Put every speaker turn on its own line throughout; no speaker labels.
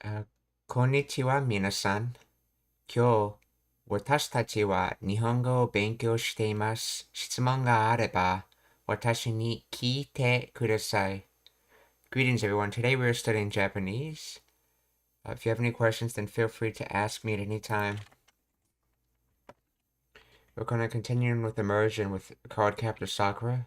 あ、こんにちは、皆さん。今日、私たちは日本語を勉強しています。質問があれば、私に聞いてください。Greetings, everyone. Today we are studying Japanese. If you have any questions, then feel free to ask me at any time. We're going to continue with Immersion with Card Captor Sakura.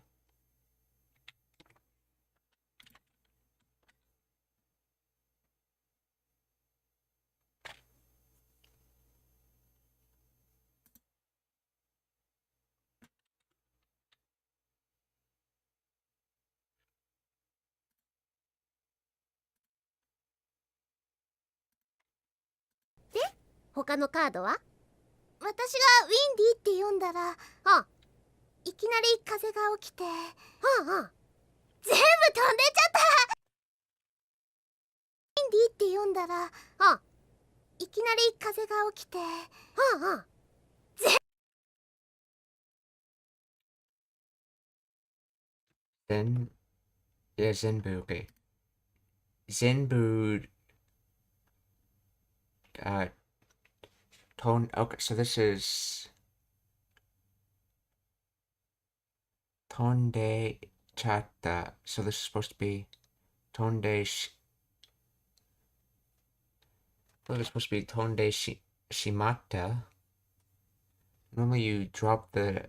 De?他のカードは私がウィンディって読んだら、いきなり風が起きて、全部飛んでっちゃった。ウィンディって読んだら、いきなり風が起きて、
Zenbu, okay. Zenbu, tone, okay, so this is Tonde Chata. So this is supposed to be Tonde well, it's supposed to be Tonde Shimata. Normally you drop the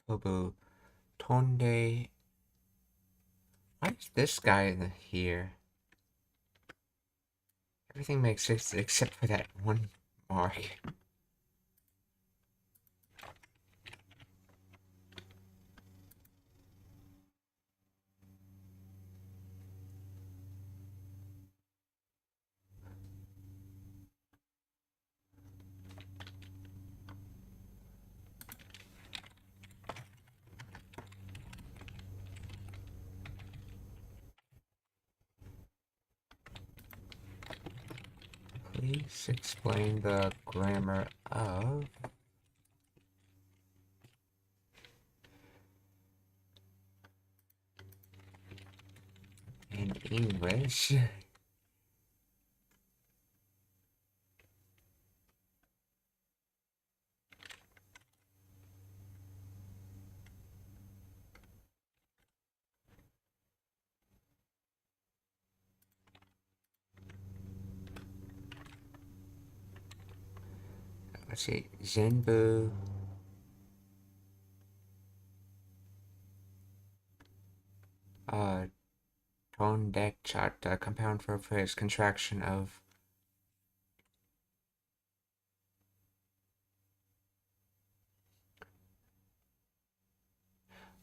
Tobu. Tonde. Why is this guy in here? Everything makes sense except for that one mark. Please explain the grammar of in English. Let's see. Zenbu. Tondek chart, compound verb phrase, contraction of.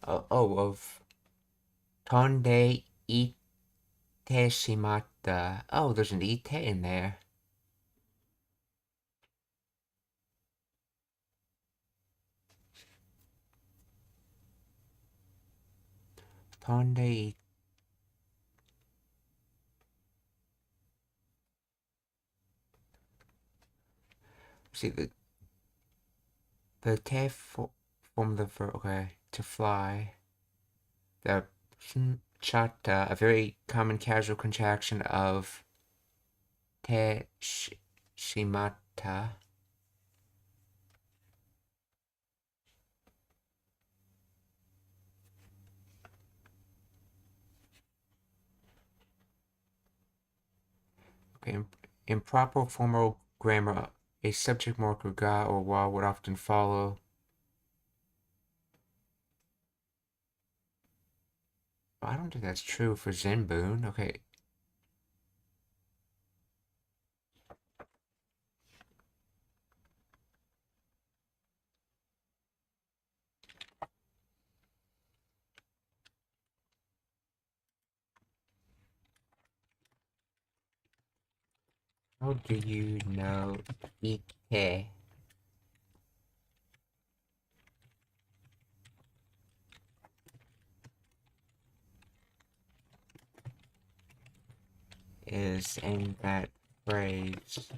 Of Tonde ite shimata. Oh, there's an ite in there. Tonde. See the te form the verb. Okay, to fly. The chata, a very common casual contraction of te shimata. Okay, in proper formal grammar, a subject marker ga or wa would often follow. I don't think that's true for Zenboon. Okay. How do you know Ike is in that phrase.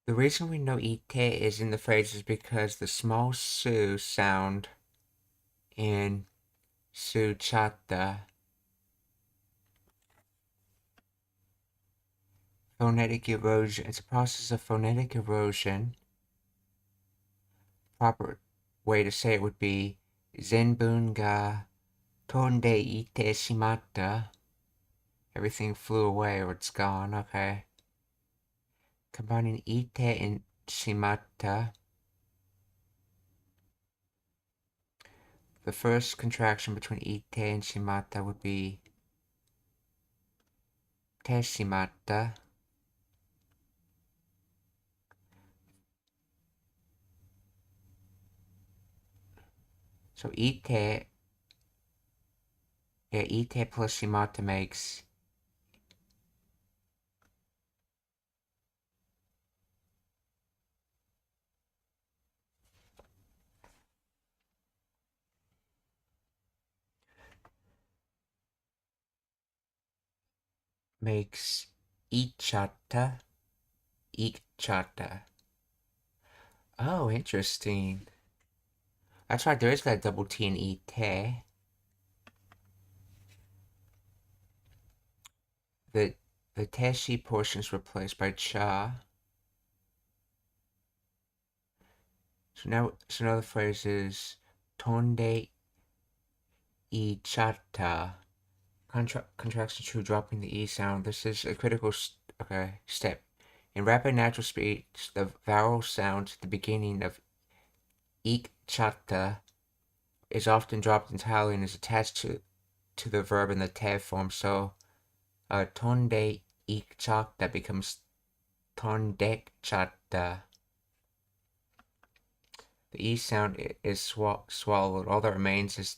The reason we know ite is in the phrase is because the small su sound in suchata. Phonetic erosion. It's a process of phonetic erosion. Proper way to say it would be Zenbun ga tonde ite shimatta. Everything flew away or it's gone. Okay. Combining ite and shimatta. The first contraction between ite and shimatta would be te shimatta. So ite, yeah, ite plus shimatta makes ichata. Ichata. Oh, interesting. That's right, there is that double T in ite. The teshi portion is replaced by cha. So now the phrase is tonde ichata. Contraction true, dropping the e sound. This is a critical step. In rapid natural speech, the vowel sound at the beginning of ichata is often dropped entirely and is attached to the verb in the te form. So tonde ichata becomes tondekchata. The e sound is swallowed. All that remains is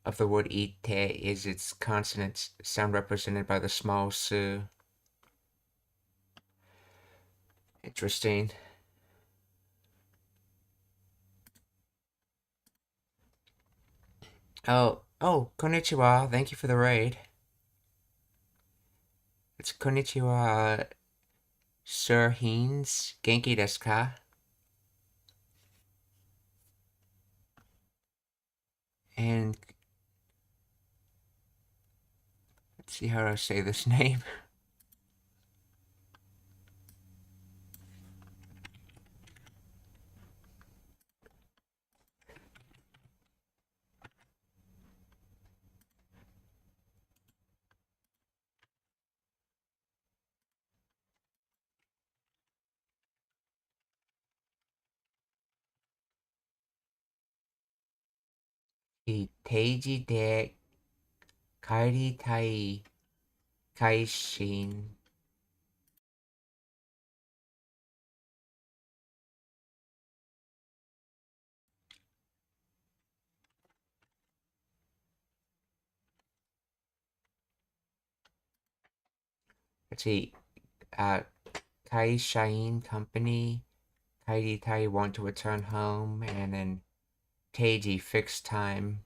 of the word ite is its consonant sound represented by the small su. Interesting. Oh, konnichiwa. Thank you for the raid. It's konnichiwa, Sir Haynes. Genki desu ka? And let's see how to say this name. Teiji de kairitai kaishin. Let's see. Kaishain company. Kairitai want to return home, and then Teiji fixed time.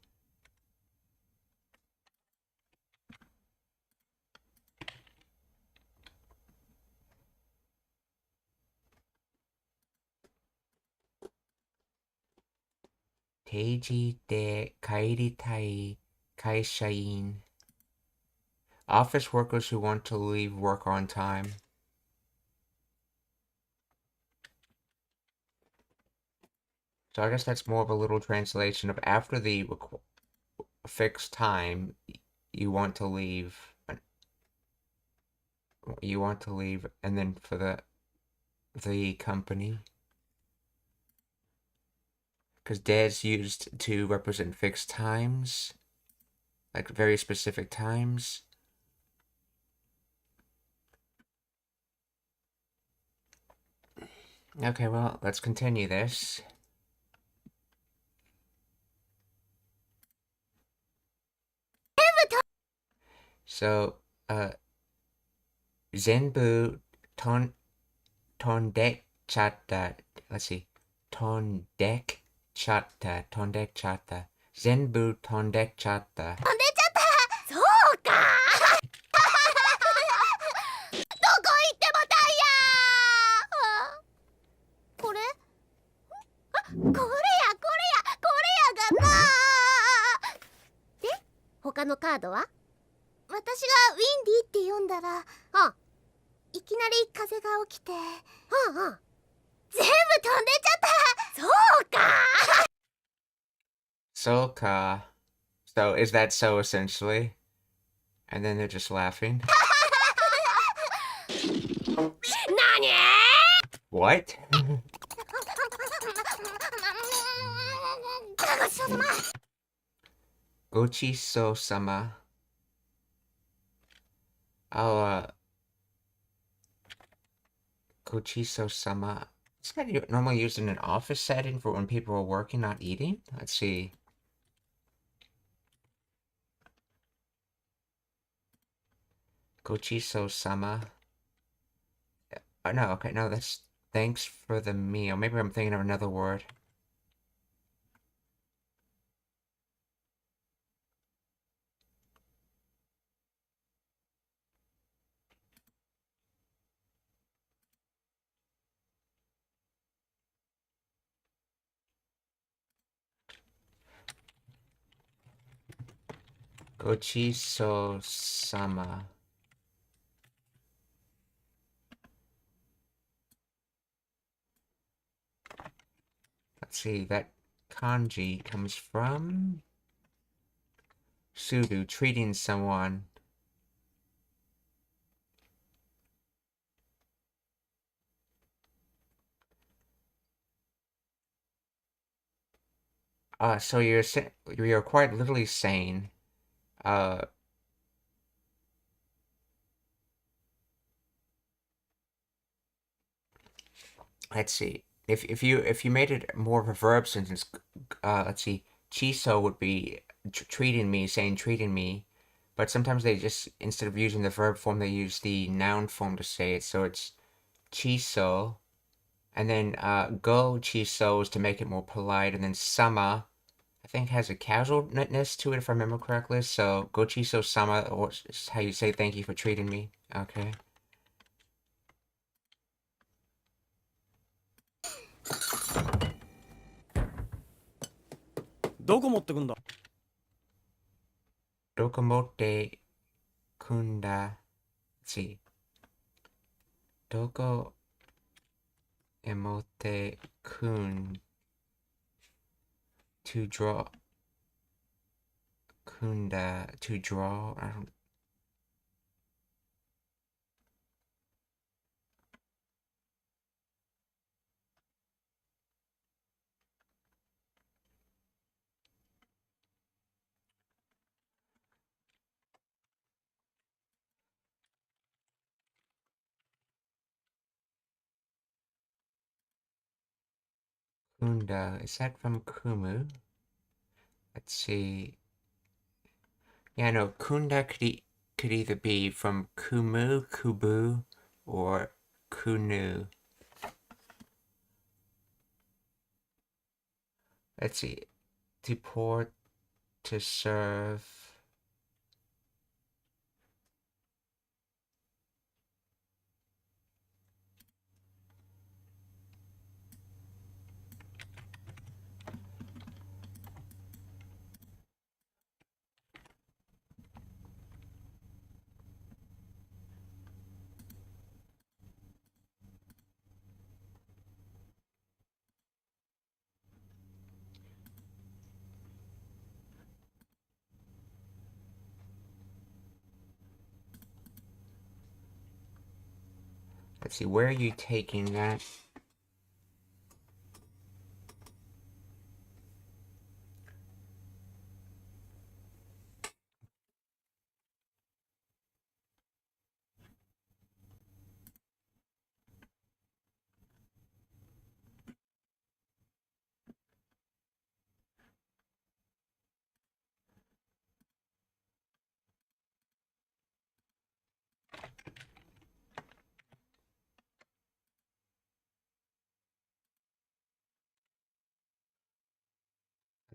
Teiji de kairitai kaishain. Office workers who want to leave work on time. So I guess that's more of a little translation of after the fixed time, you want to leave. You want to leave, and then for the company. Because de's used to represent fixed times, like very specific times. Okay, well, let's continue this. So, Zenbu tondek ちゃった。Let's see. 飛んできちゃった。飛んできちゃった。全部飛んできちゃった。
飛んでっちゃった。そうかどこ行ってもタイヤこれこれやがなで他のカードは私がウィンディって読んだらいきなり風が起きて全部飛んでっちゃったそうか
そうか。So, is that so essentially? And then they're just laughing.
なに
What?
ごちそうさま
ごちそうさま. Oh, ごちそうさま. Is that normally used in an office setting for when people are working, not eating? Let's see. Gochi so sama. Oh, no, okay, no, that's thanks for the meal. Maybe I'm thinking of another word. Gochi so sama. Let's see, that kanji comes from Sudu, treating someone. So you're quite literally saying, uh, let's see. If you made it more of a verb sentence, let's see, chiso would be treating me, saying treating me, but sometimes they just instead of using the verb form, they use the noun form to say it. So it's chiso, and then go chisos to make it more polite, and then sama, I think has a casualness to it if I remember correctly. So go chiso sama, or is how you say thank you for treating me. Okay.
どこ持ってくんだ。
どこ持ってくんだ。Let's see. どこへ持ってくん to draw くんだ to draw. I don't. くんだ is that from Kumu? Let's see. Yeah, no, kunda could either be from Kumu, Kubu, or Kunu. Let's see. To pour, to serve. Let's see, where are you taking that?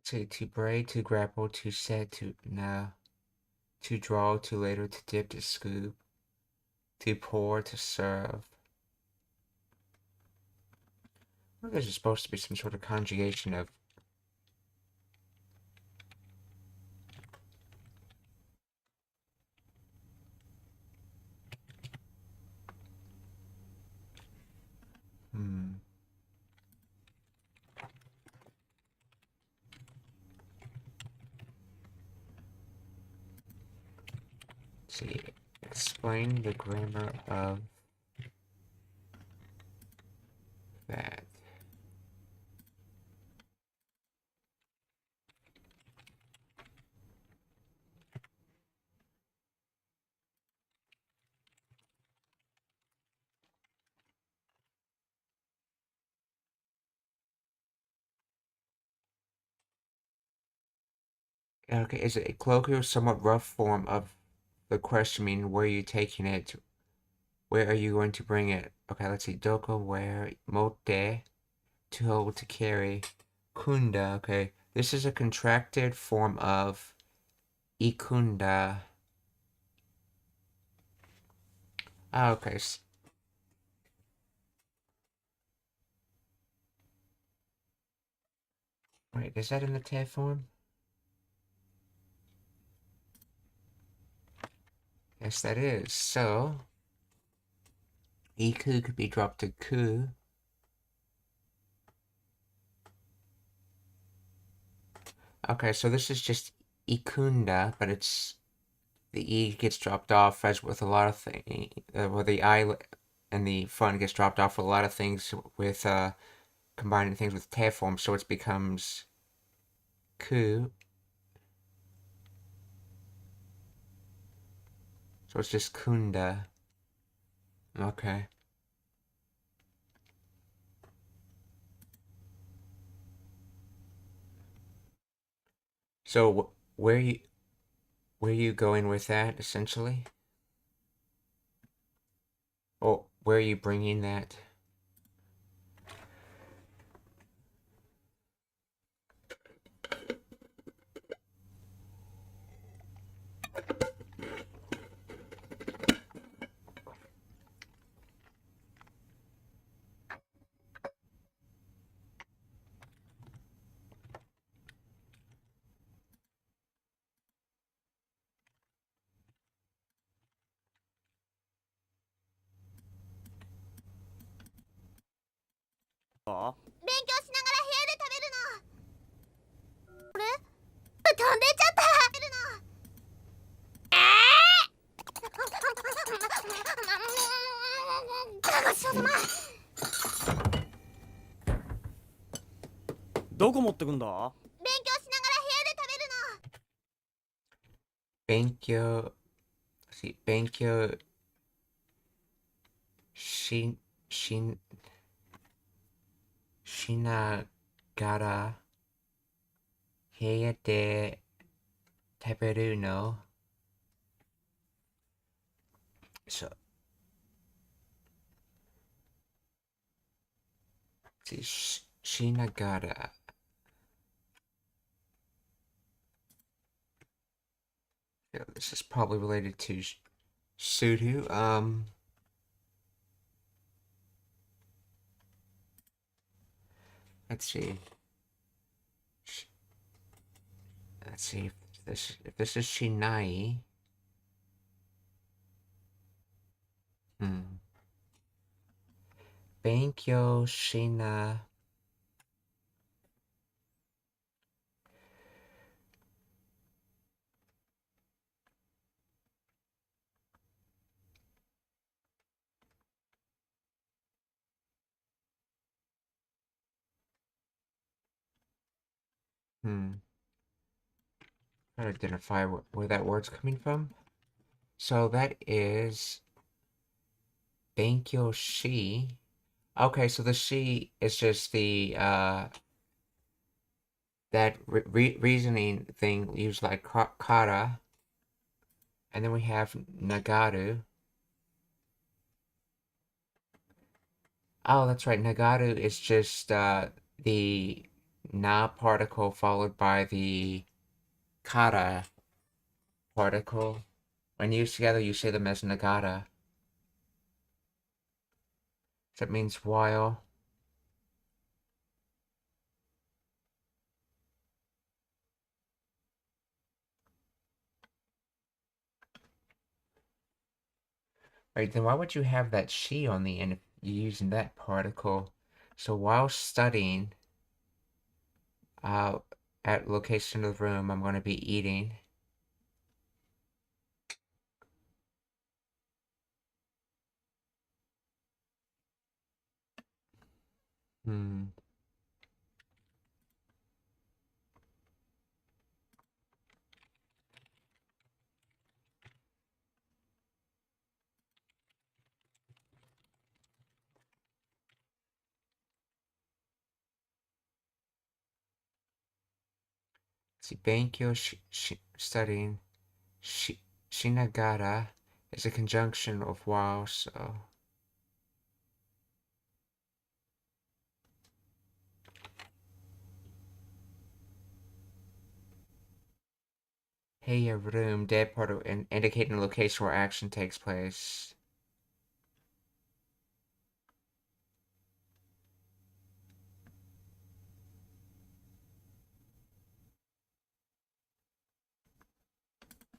say to braid, to grapple, to set, to no. To draw, to later, to dip, to scoop, to pour, to serve. I wonder if there's supposed to be some sort of conjugation of see. Explain the grammar of that. Okay, is it a colloquial, somewhat rough form of the question meaning where are you taking it? Where are you going to bring it? Okay, let's see. Doko, where? Mote, to hold, to carry. Kunda, okay. This is a contracted form of ikunda. Ah, okay. Wait, is that in the te form? Yes, that is. So, iku could be dropped to ku. Okay, so this is just ikunda, but it's the e gets dropped off as with a lot of things. Well, the I and the fun gets dropped off with a lot of things with combining things with te form, so it becomes ku. So it's just kunda. Okay. So where are you going with that essentially? Or where are you bringing that?
勉強しながら部屋で食べるの。あれ？飛んでっちゃった。ごちそうさま。
どこ持ってくんだ？
勉強しながら部屋で食べるの。
勉強 see 勉強しながら部屋で食べるの。So, see, shinagara. Yeah, this is probably related to Sudu. Let's see. Let's see if this is Shinai. Benkyo Shina. Try to identify where that word's coming from. So that is Benkyo Shi. Okay, so the Shi is just the that reasoning thing used like kara, and then we have nagaru. Oh, that's right. Nagaru is just the na particle followed by the kara particle. When used together, you say them as nagata. So that means while. Right, then why would you have that she on the end if you're using that particle? So while studying, at location of the room, I'm going to be eating. Hmm. See, Benkyo studying Shinagara is a conjunction of while, so. Hey, a room, dead part of indicating the location where action takes place.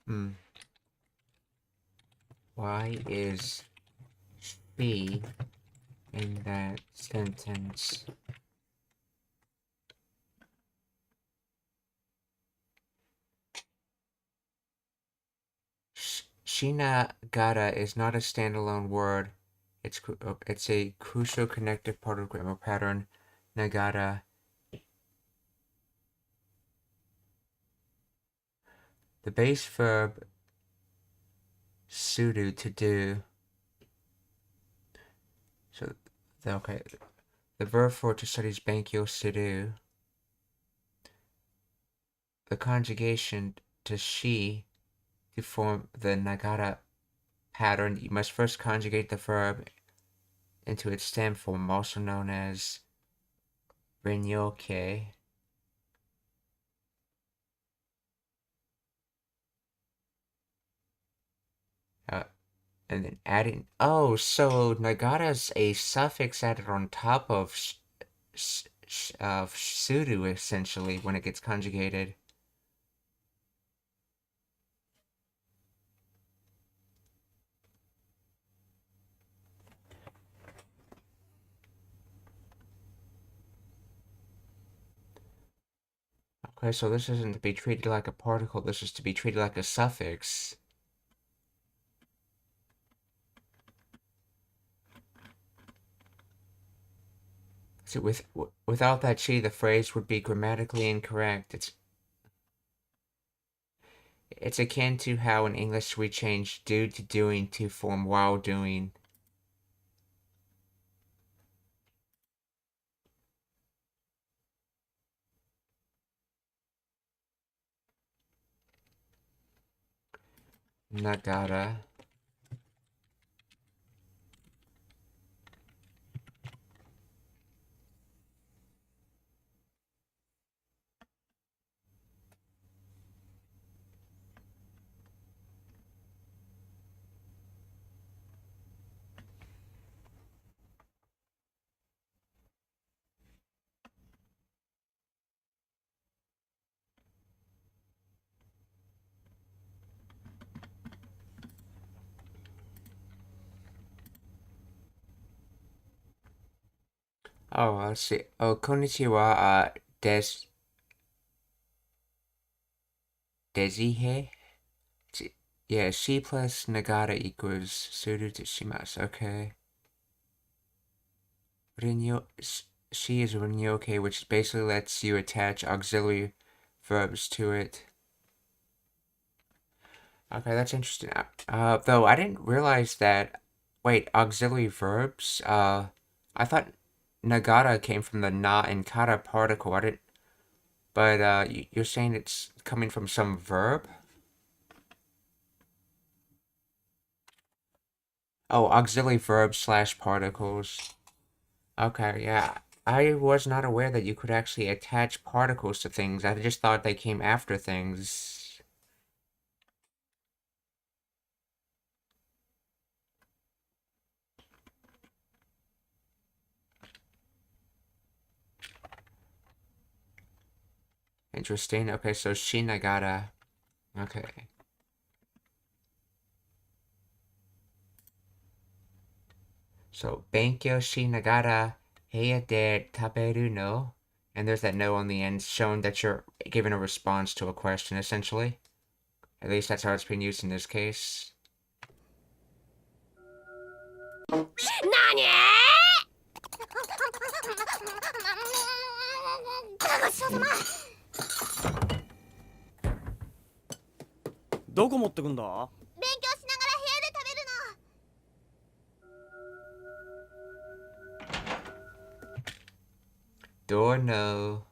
Hmm. Why is she in that sentence? Shinagara is not a standalone word. It's a crucial connective part of grammar pattern. Nagara. The base verb sudo to do. So okay, the verb for to study is bankyo sudo. The conjugation to she to form the nagara pattern. You must first conjugate the verb into its stem form, also known as renyoke. And then adding. Oh, so nagata's a suffix added on top of sudo essentially when it gets conjugated. Okay, so this isn't to be treated like a particle. This is to be treated like a suffix. So without that she, the phrase would be grammatically incorrect. It's akin to how in English we change do to doing to form while doing. Nagata. Oh, let's see. Oh, konnichiwa, Dezihe? Yeah, she plus Nagata equals Suru to Shimasu. Okay. Rinyo, she is Rinyoke, which basically lets you attach auxiliary verbs to it. Okay, that's interesting. Though I didn't realize that. Wait, auxiliary verbs? I thought Nagata came from the na and kata particle. I didn't. But you're saying it's coming from some verb? Oh, auxiliary verbs slash particles. Okay, yeah. I was not aware that you could actually attach particles to things. I just thought they came after things. Interesting. Okay, so Shinagata. Okay. So, Benkyo Shinagara Heia de Taberu no. And there's that no on the end, showing that you're giving a response to a question, essentially. At least that's how it's been used in this case.
なにごちそうさま。
どこ持ってくんだ？
勉強しながら部屋で食べるの。
Door no.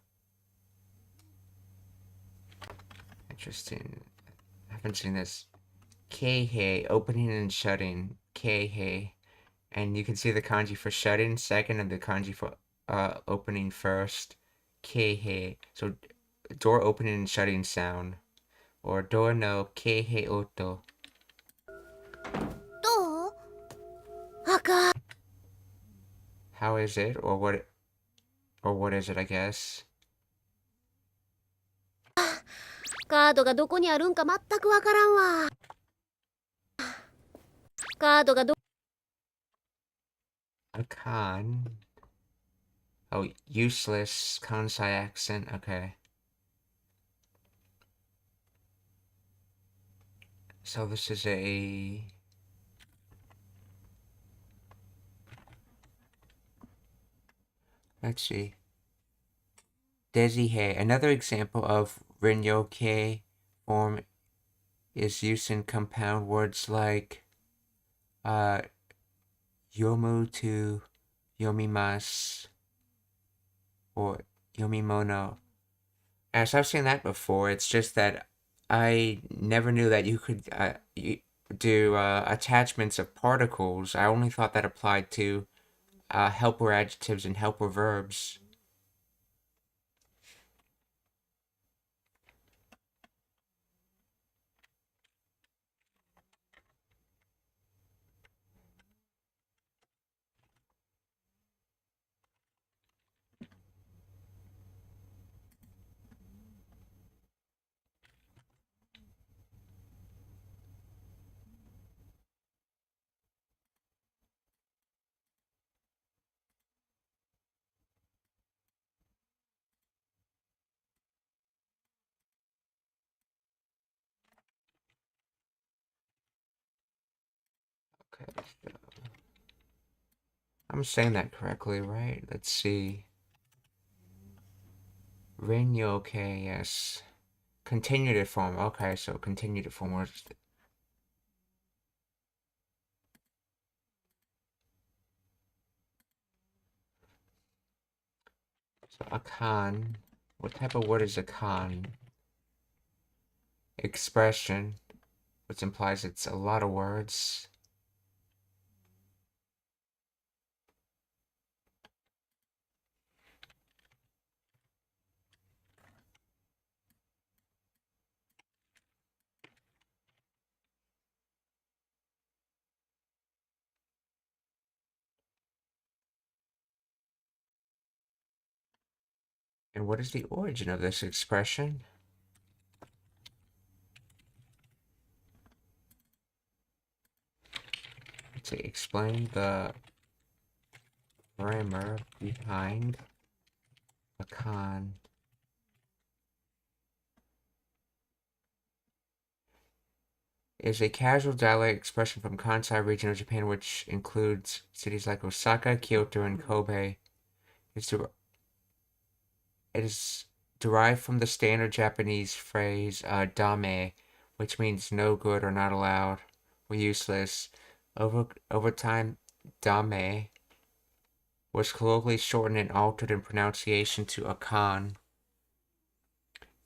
Interesting. I haven't seen this. Keihei, opening and shutting. Keihei. And you can see the kanji for shutting second and the kanji for opening first. Keihei. So door opening and shutting sound. Or door no keihei oto.
どう？赤。
How is it? Or what is it, I guess?
カードがどこにあるんか全くわからんわ。カードがど
A con. Oh, useless Kansai accent. Okay. So this is a... Let's see. Dezihei. Another example of Rinyoke form is used in compound words like yomu to yomimasu or yomimono. As I've seen that before, it's just that I never knew that you could do attachments of particles. I only thought that applied to helper adjectives and helper verbs. Okay, so I'm saying that correctly, right? Let's see. Rinyoke, yes. Continuative form. Okay, so continuative form was... So a con. What type of word is a con? Expression, which implies it's a lot of words. And what is the origin of this expression? To explain the grammar behind a con. Is a casual dialect expression from Kansai region of Japan, which includes cities like Osaka, Kyoto, and Kobe. It is derived from the standard Japanese phrase dame, which means no good or not allowed or useless. Over time, dame was colloquially shortened and altered in pronunciation to akan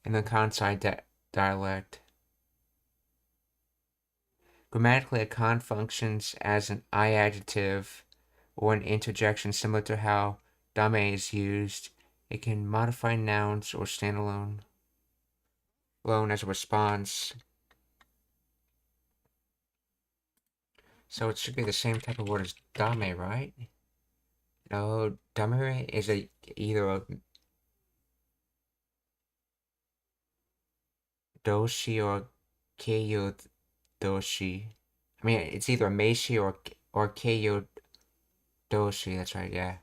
in the Kansai dialect. Grammatically, a con functions as an I adjective or an interjection, similar to how dame is used, it can modify nouns or stand alone as a response. So it should be the same type of word as dame, right? No, dame is either a doshi or keiyo doshi. I mean, it's either a meishi or keiyo doshi. That's right, yeah.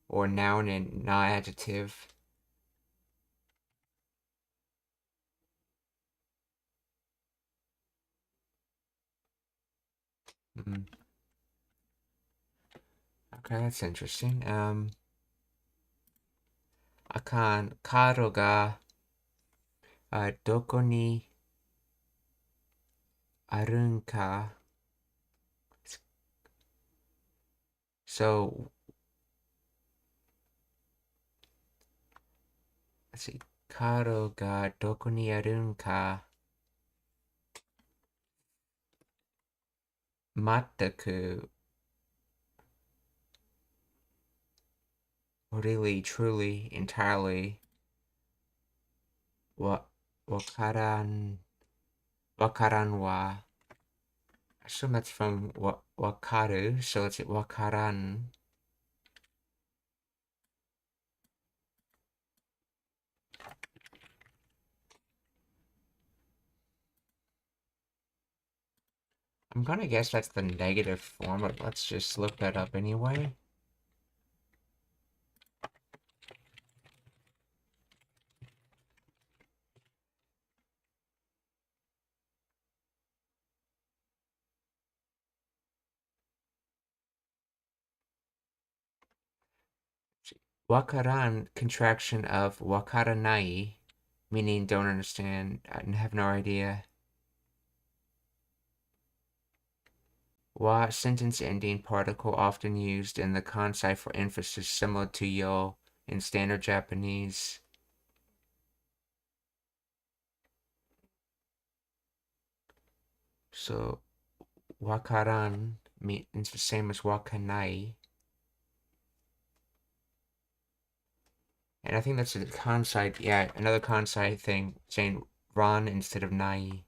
Or noun and not adjective. Mm. Okay, that's interesting. Akan kado ga doko ni arun ka. So let's see. Kado ga doko ni arun ka. Mataku. Really, truly, entirely. Wakaran wa. I assume that's from wakaru, so it's wakaran. I'm gonna guess that's the negative form, but let's just look that up anyway. Wakaran, contraction of wakaranai, meaning don't understand, and have no idea. Wa, sentence ending particle often used in the kansai for emphasis, similar to yo in standard Japanese. So wakaran means the same as wakanai. And I think that's a kansai, yeah, another kansai thing, saying ran instead of nai.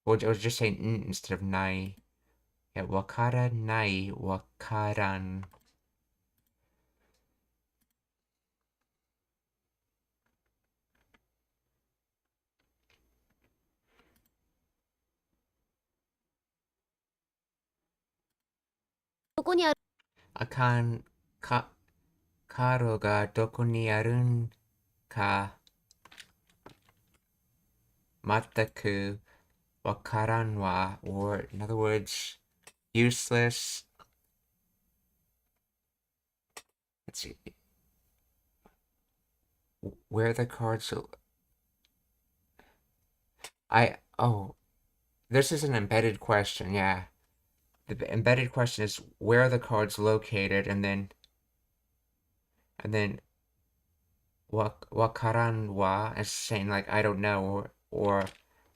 Or just saying n instead of nai. Yeah, wakara nai, wakaran. Akan karo ga doko ni arun ka mataku wakaran wa, or in other words, useless. Let's see. Where the cards this is an embedded question, yeah. The embedded question is where are the cards located, and then wakaran wa is saying like I don't know, or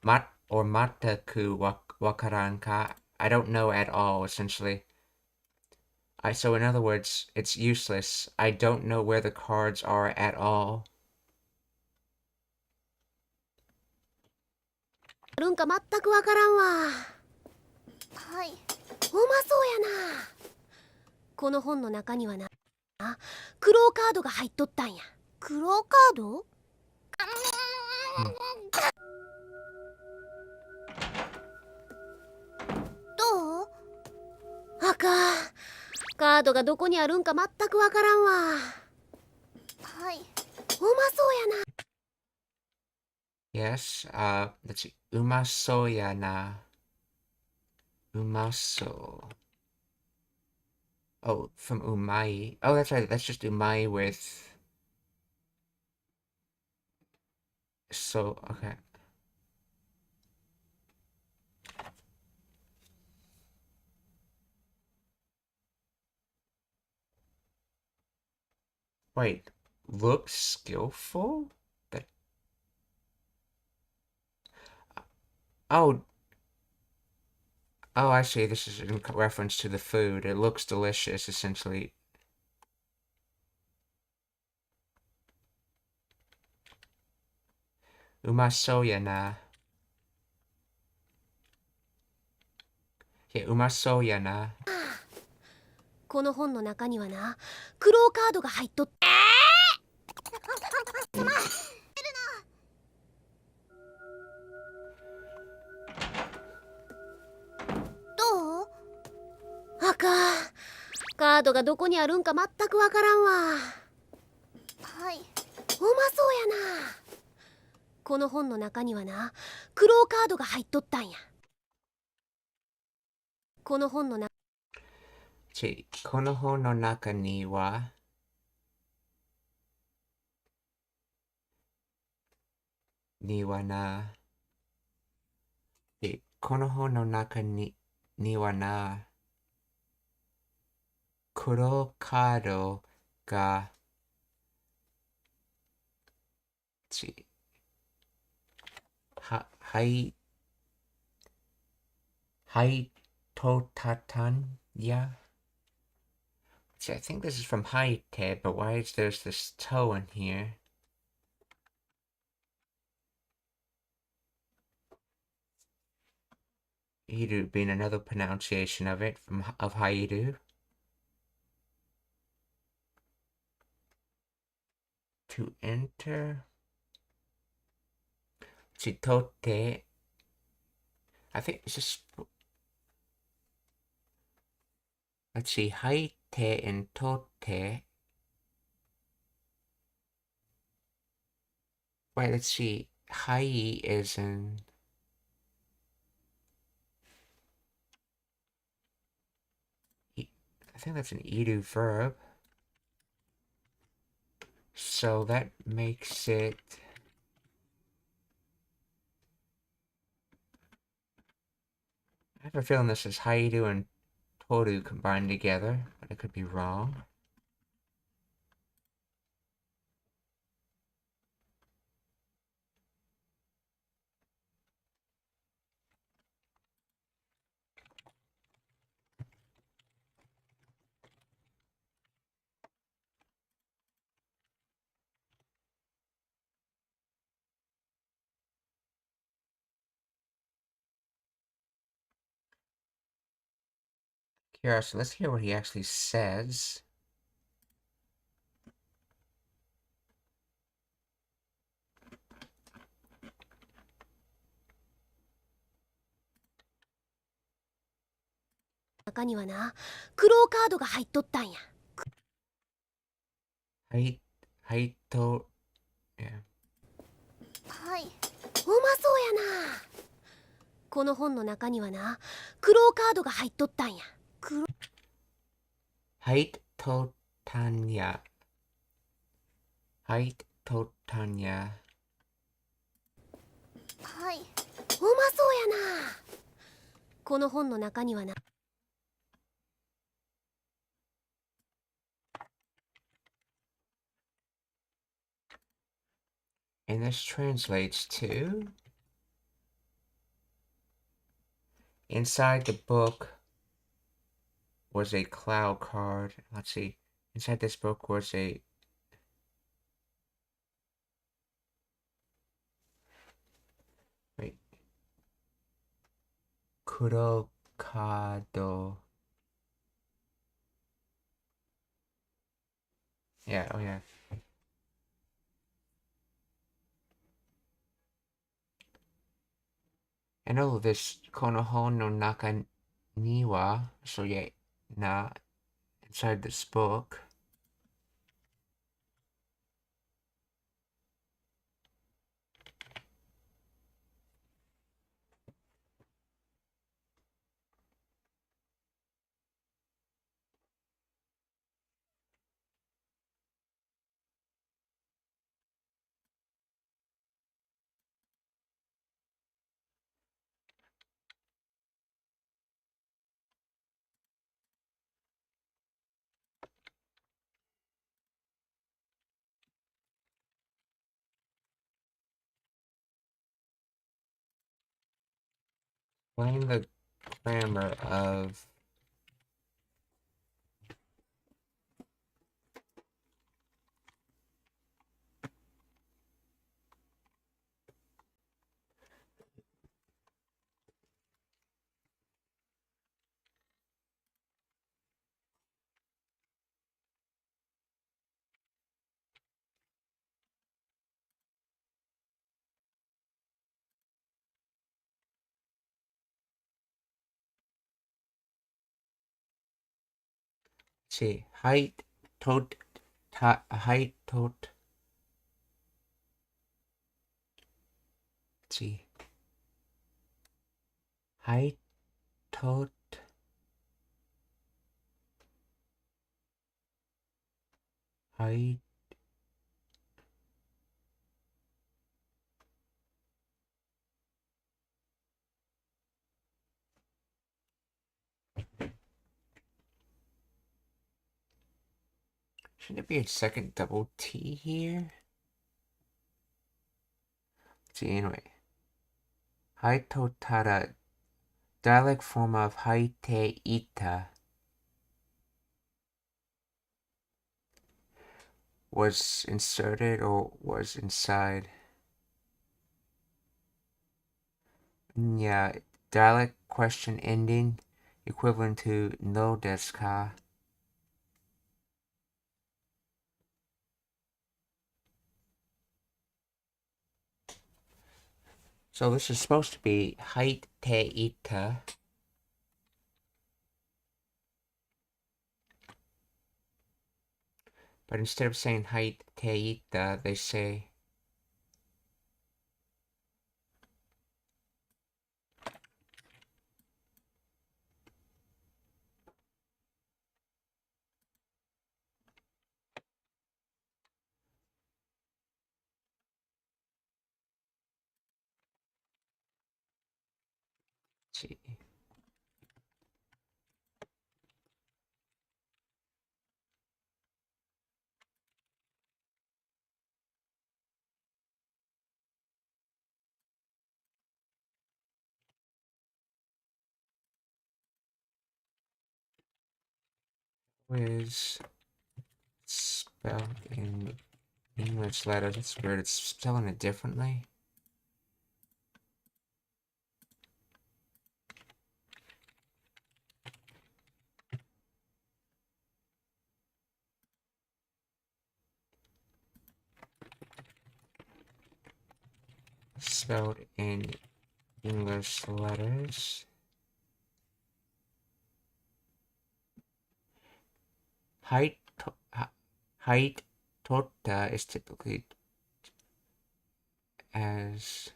mataku wakaran ka, I don't know at all, essentially. So in other words, it's useless. I don't know where the cards are at all.
あるんか全くわからんわ。はい。うまそうやな。この本の中にはな、クローカードが入っとったんや。クローカード？どう？あかん。カードがどこにあるんか全くわからんわ。はい。うまそうやな。
Yes, let's see. Umasoyana. Umaso. Oh, from umai. Oh, that's right. That's just umai with. So, okay. Wait. Looks skillful? That. Oh. Oh, I see. This is in reference to the food. It looks delicious, essentially. Umasoya na. Yeah, umasoya na.
この本の中にはな、クローカードが入っとって。どう？カードがどこにあるんか全くわからんわ。はい。うまそうやな。この本の中にはな、クローカードが入っとったんや。この本の中
この本の中には、この本の中にはな、黒カードが、はいとたたんや。I think this is from Haite, but why is there's this toe in here? Iru being another pronunciation of it of Hairu. To enter. Chitote. I think it's just. Let's see, Haite and Tote. Wait, let's see. Hai is in. I think that's an Iru verb. So that makes it. I have a feeling this is Haidu and Toru combined together, but I could be wrong. Kinorashi, let's hear what he actually says.
中にはな、クローカードが入っとったんや。
Haito. Yeah.
はい。うまそうやな。この本の中にはな、クローカードが入っとったんや。
Haito Tanya. Haito Tanya. はい。うまそうやな。この本の中にはな。And this translates to. Inside the book was a cloud card. Let's see. Inside this book was a. Wait. Kurokado. Yeah, oh yeah. And all of this Konoha no Naka Niwa. So yeah, inside this book. Playing the grammar of see height tot height tot see height tot height shouldn't it be a second double T here? See, anyway. Haitotara, dialect form of Haite Ita, was inserted or was inside. Yeah, dialect question ending equivalent to no desu ka. So this is supposed to be Haite Ita. But instead of saying Haite Ita, they say see. Is spelled in English letters. That's weird. It's spelling it differently. Spelled in English letters. Height tota is typically as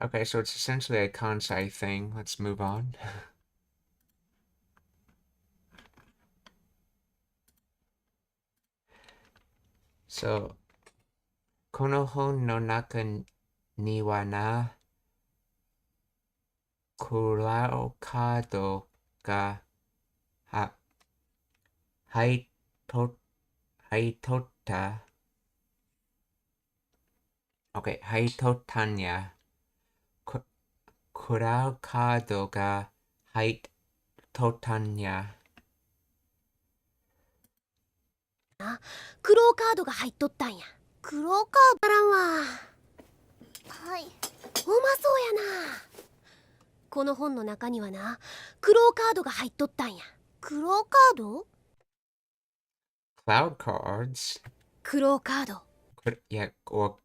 okay, so it's essentially a kansai thing. Let's move on. So, この本の中にはな、クラウカードがは入っと入っとった。OK、入っとったんや。クラウカードが入っとったんや。
クローカードが入っとったんや。クローカードらんわ。はい。うまそうやな。この本の中にはな、クローカードが入っとったんや。クローカード？
Cloud cards?
クローカード。
Yeah, or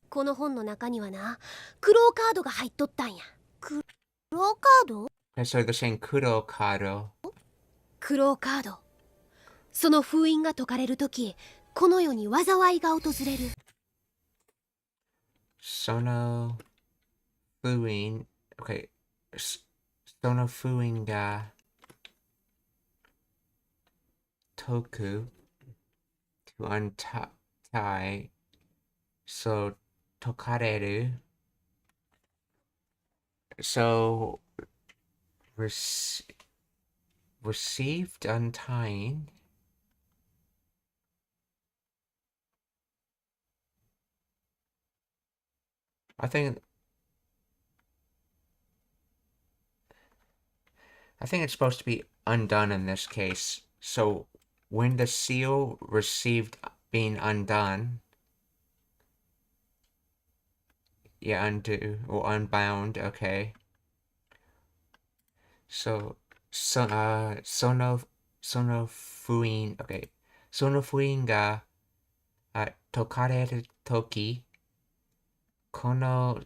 この本の中にはな、クローカードが入っとったんや。クローカード？
so they're saying kuro kado.
クローカード。その封印が解かれるとき、この世に災いが訪れる。
Sono fuin. Okay. Sono fuin ga toku to untie. So tokareru. So received untying. I think it's supposed to be undone in this case. So when the seal received being undone, yeah, undo or unbound, okay. So, sono fuin, okay. Sono fuin ga tokareru toki, kono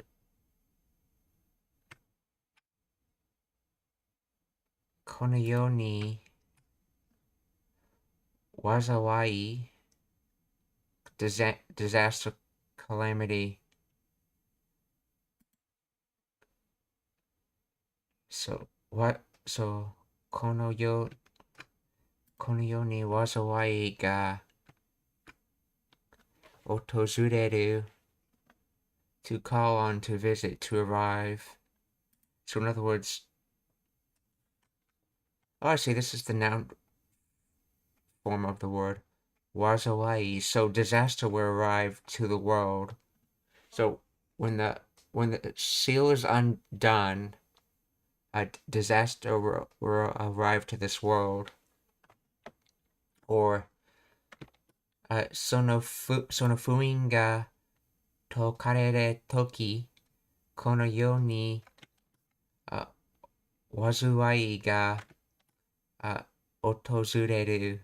yo ni wazawai, disaster, calamity. So, what? So, kono yo ni wazawai ga otozureru, to call on, to visit, to arrive. So in other words, oh, I see, this is the noun form of the word wazawai. So disaster will arrive to the world. So when the seal is undone, a disaster will arrive to this world. Or sono fuin ga tokarere toki, kono yo ni wazawai ga otozureru.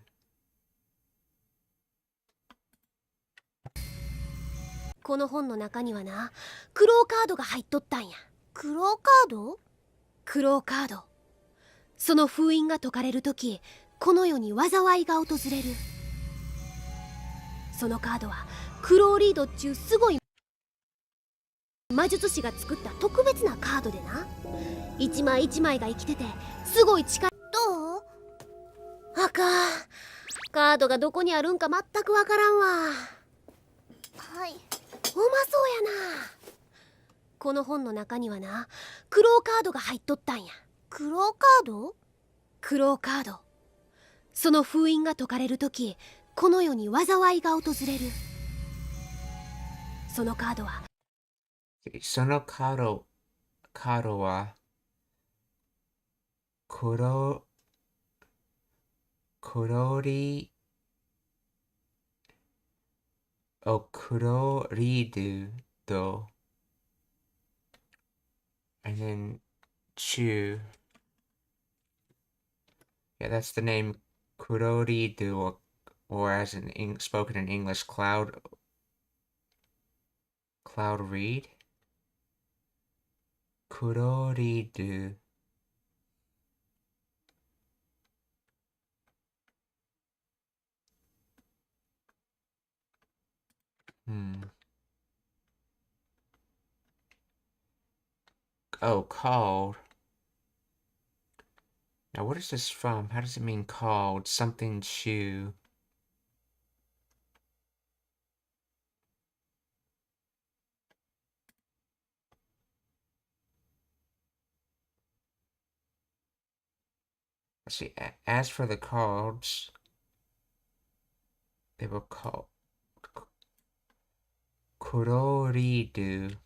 この本の中にはな、クローカードが入っとったんや。クローカード？クローカード。その封印が解かれるとき、この世に災いが訪れる。そのカードはクローリードっちゅうすごい魔術師が作った特別なカードでな、一枚一枚が生きててすごい力。どう？あかん、カードがどこにあるんか全くわからんわ。はい、うまそうやな。この本の中にはな、クローカードが入っとったんや。クローカード？クローカード。その封印が解かれるとき、この世に災いが訪れる。そのカードは、
そのカードはクロリド and then chew. Yeah, that's the name Kuroridu, or as spoken in English, cloud reed. Kuroridu. Oh, called. Now, what is this from? How does it mean called? Something shoe. Let's see. As for the cards, they were called Kuroridu.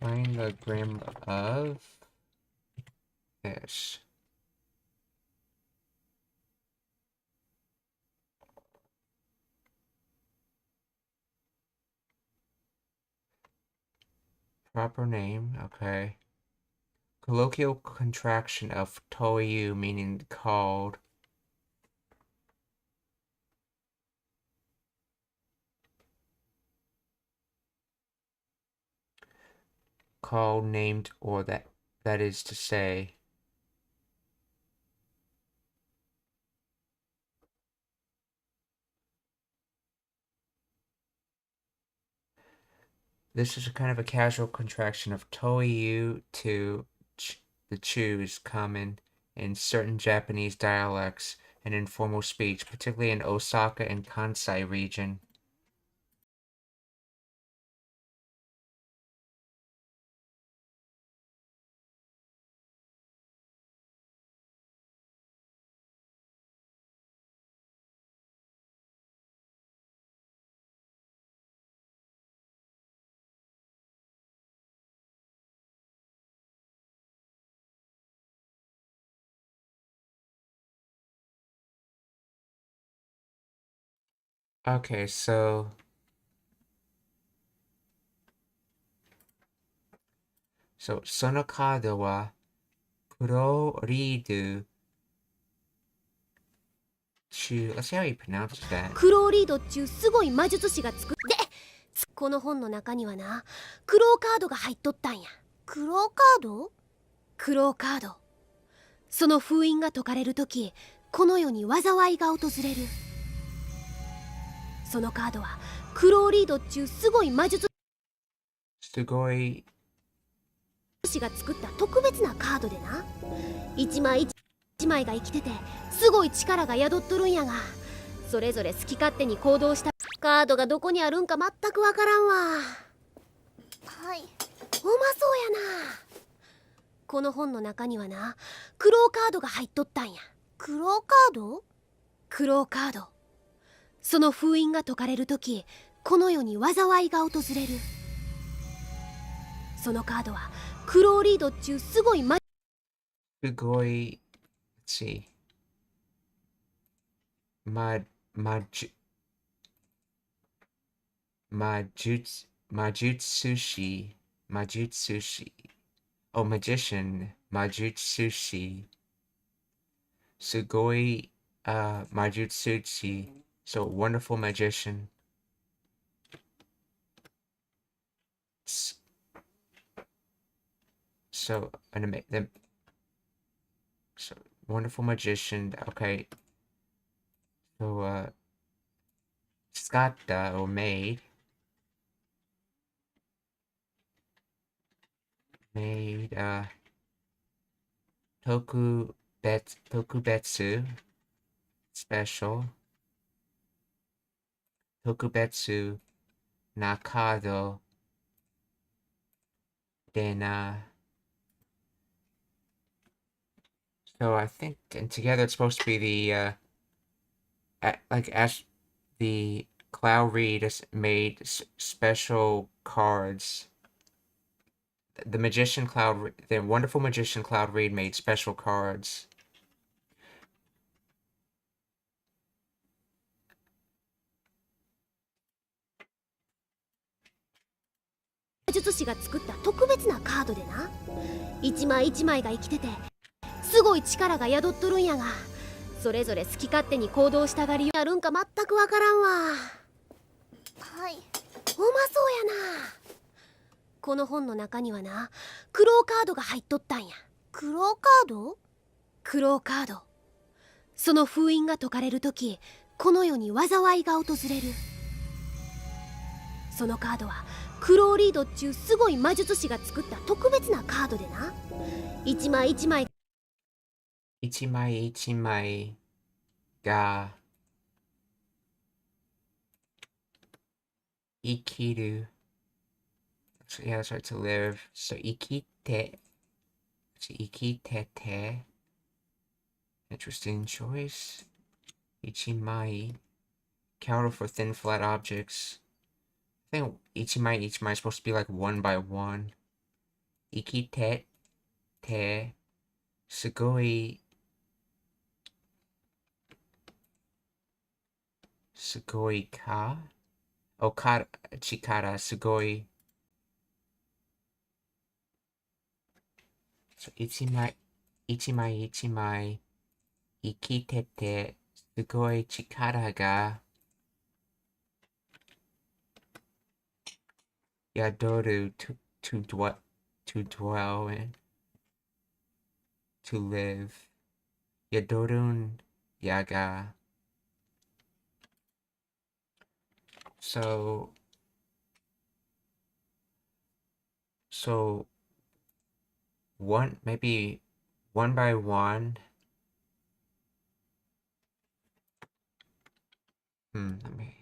Find the gram of this. Proper name, okay. Colloquial contraction of toyu, meaning called. Called, named, or that is to say. This is a kind of a casual contraction of toiyu to the choose common in certain Japanese dialects and informal speech, particularly in Osaka and Kansai region. Okay, so sono kaado wa kuro riidu chu. Let's see how you pronounce that.
クローリードっちゅうすごい魔術師が作ってこの本の中にはなクローカードが入っとったんや。クローカード？クローカード。その封印が解かれるとき、この世に災いが訪れる。そのカードはクローリードっちゅうすごい魔術
すごい
師が作った特別なカードでな、一枚一枚が生きててすごい力が宿っとるんやが、それぞれ好き勝手に行動したカードがどこにあるんか全くわからんわ。はい、うまそうやな。この本の中にはなクローカードが入っとったんや。クローカード？クローカード。その封印が解かれるとき、この世に災いが訪れる。そのカードはクローリードっちゅうすごい
すごい let's see まじ魔術師 oh magician 魔術師すごい魔術師 so wonderful magician so so wonderful magician okay so scatta or made tokubetsu special tokubetsu nakado dena. So I think, and together it's supposed to be the like as the Cloud Reed has made special cards. The magician the wonderful magician Cloud Reed made special cards.
魔術師が作った特別なカードでな、一枚一枚が生きててすごい力が宿っとるんやが、それぞれ好き勝手に行動したがりやるんか全くわからんわ。はい、うまそうやな。この本の中にはなクローカードが入っとったんや。クローカード？クローカード。その封印が解かれるとき、この世に災いが訪れる。そのカードはクローリードっちゅうすごい魔術師が作った特別なカードでな、一枚一枚
が生きる yeah that's right to live so 生きてて interesting choice 一枚 counter for thin flat objects I think each might is supposed to be like one by one. Ikite te sugoi ka? Oh, chikara sugoi. So ichimai ikite te sugoi chikara ga yadoru to dwell in to live yadorun yaga. So So maybe one by one. Let me.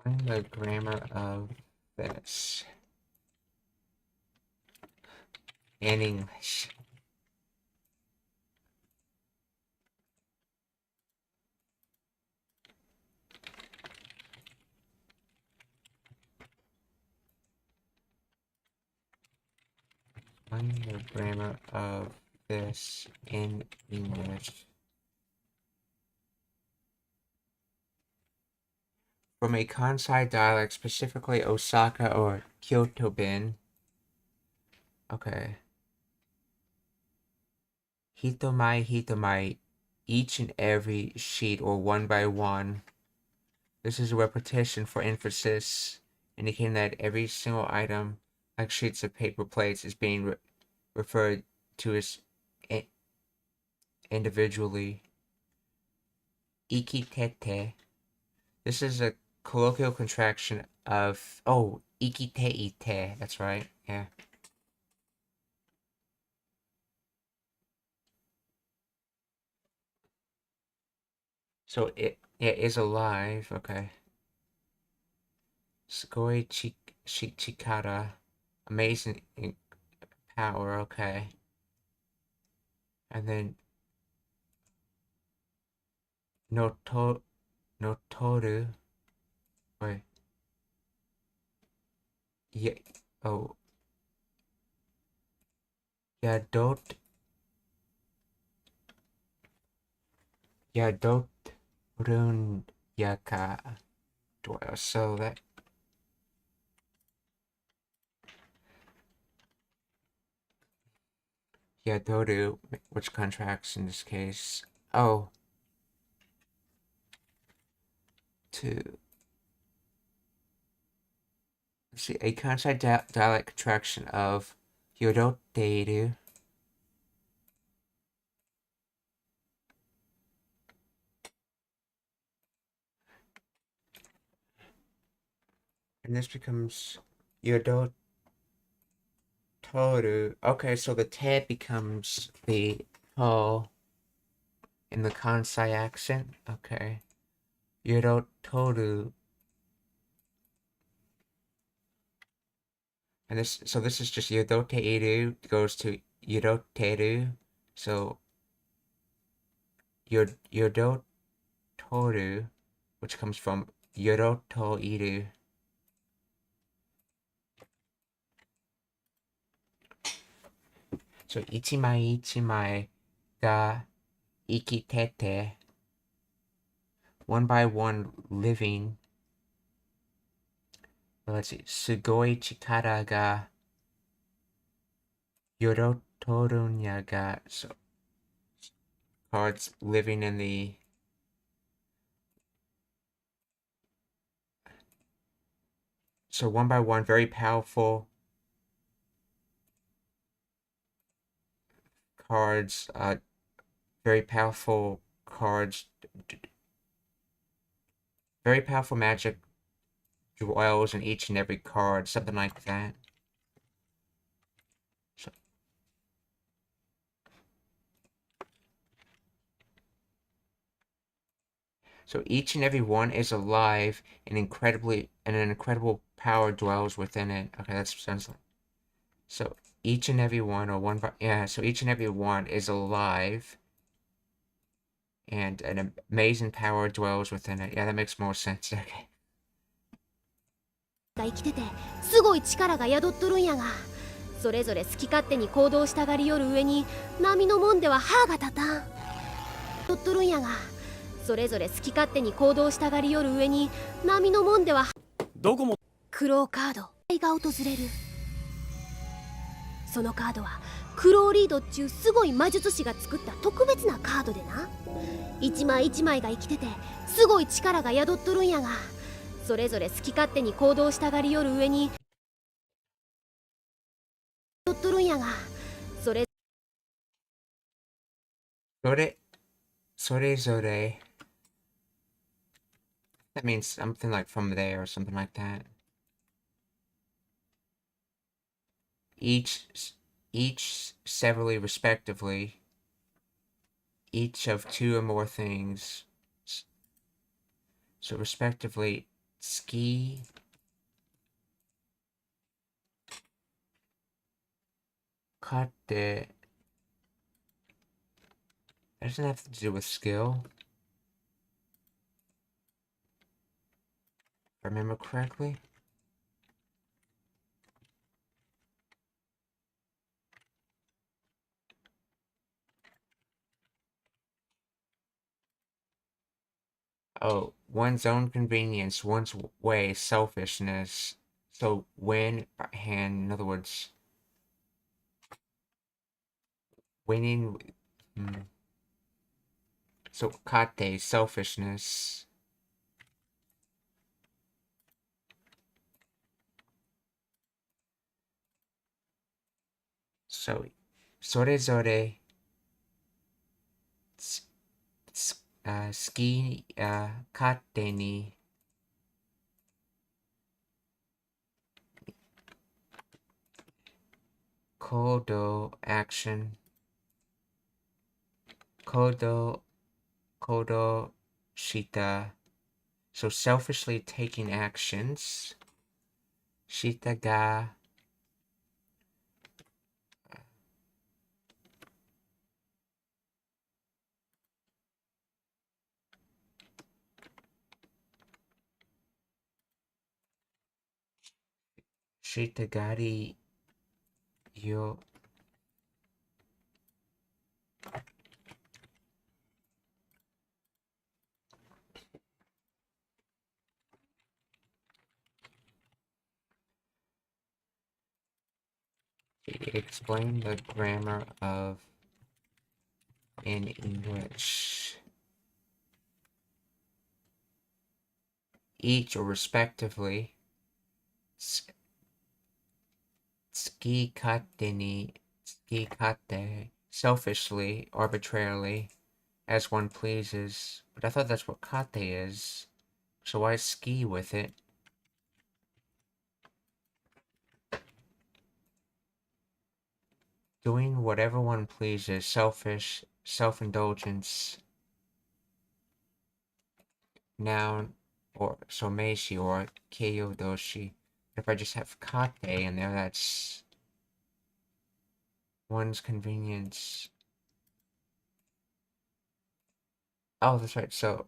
Find the grammar of this in English. Find the grammar of this in English. From a Kansai dialect, specifically Osaka or Kyoto bin. Okay. Hitomai, each and every sheet or one by one. This is a repetition for emphasis, indicating that every single item, like sheets of paper plates, is being referred to as individually. Ikitete. This is a colloquial contraction of, ikite-ite, that's right, yeah. So it is alive, okay. Sugoi Chikara, amazing power, okay. And then Notoru, wait, yeah, oh, Yadorun Yaka. So that Yadoru, which contracts in this case? Oh, to see a Kansai dialect contraction of Yodoteru. And this becomes Yodotoru. Okay, so the te becomes the to in the Kansai accent. Okay. Yodotoru. And this is just Yodoteiru goes to Yodoteru. So Yodotoru, which comes from Yodotoiru. So ichimai ga ikitete, one by one living. Let's see, sugoi chikara ga yorotorunya ga. So cards living in the one by one, very powerful cards, very powerful cards, very powerful magic dwells in each and every card, something like that. So each and every one is alive and an incredible power dwells within it. Okay, that sounds like. So each and every one, so each and every one is alive and an amazing power dwells within it. Yeah, that makes more sense. Okay.
生きててすごい力が宿っとるんやが、
それぞれ好き勝手に行動したがりよる上に波のもんでは歯が立たんとっとるんやが、それぞれ好き勝手に行動したがりよる上に波のもんでは
どこも
クローカードが訪れる。そのカードはクローリードっちゅうすごい魔術師が作った特別なカードでな、一枚一枚が生きててすごい力が宿っとるんやが、それぞれ好き勝手に行動したがりよる上にとっとるんやが、それ
それぞれ That means something like from there or something like that. Each severally respectively, each of two or more things. So respectively, ski, kate. That doesn't have to do with skill. If I remember correctly. Oh, one's own convenience, one's way, selfishness. So win by hand, in other words, winning. So kate, selfishness. So, それぞれ好き勝手に行動 action 行動した so selfishly taking actions したがしたがりよExplain the grammar of in English. Each or respectively, 好き勝手に、好き勝手, selfishly, arbitrarily, as one pleases. But I thought that's what kate is. So why ski with it? Doing whatever one pleases, selfish, self-indulgence. Noun, or someshi, or keiyodoshi. If I just have kate in there, that's one's convenience. Oh, that's right. So,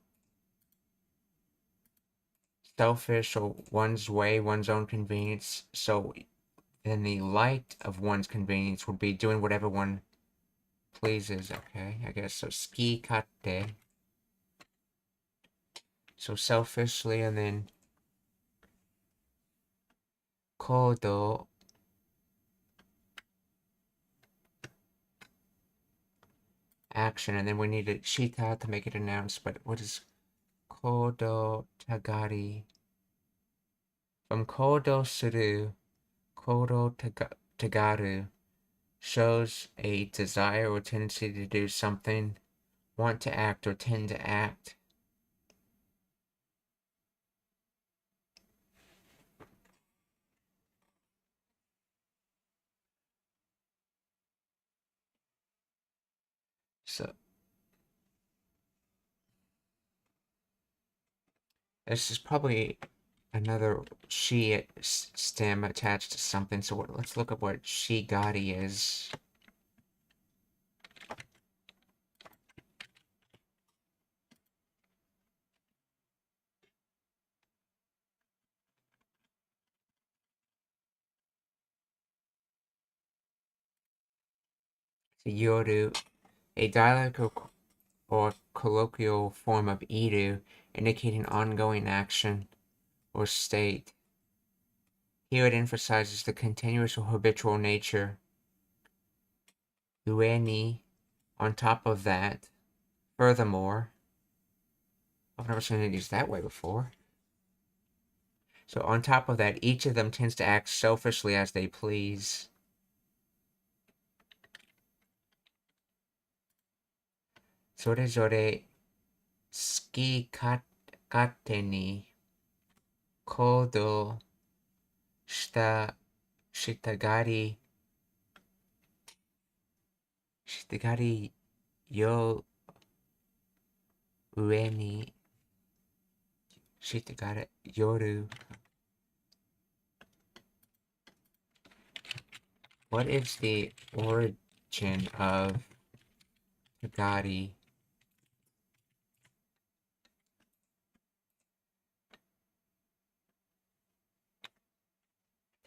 selfish, or one's way, one's own convenience. So, then the light of one's convenience would be doing whatever one pleases. Okay, I guess. So, ski kate. So, selfishly, and then kodo. Action, and then we need a shita to make it announced. But what is kodo tagari? From kodo suru, kodo tagaru shows a desire or tendency to do something, want to act or tend to act. So this is probably another she stem attached to something. So let's look at what shigari is. yoru, a dialect or colloquial form of iru, indicating ongoing action or state. Here it emphasizes the continuous or habitual nature. Ueni, on top of that. Furthermore, I've never seen it used that way before. So on top of that, each of them tends to act selfishly as they please. Sorezore ski kate ni kodo shitagari yo ue ni shitagari yoru. What is the origin of tagari?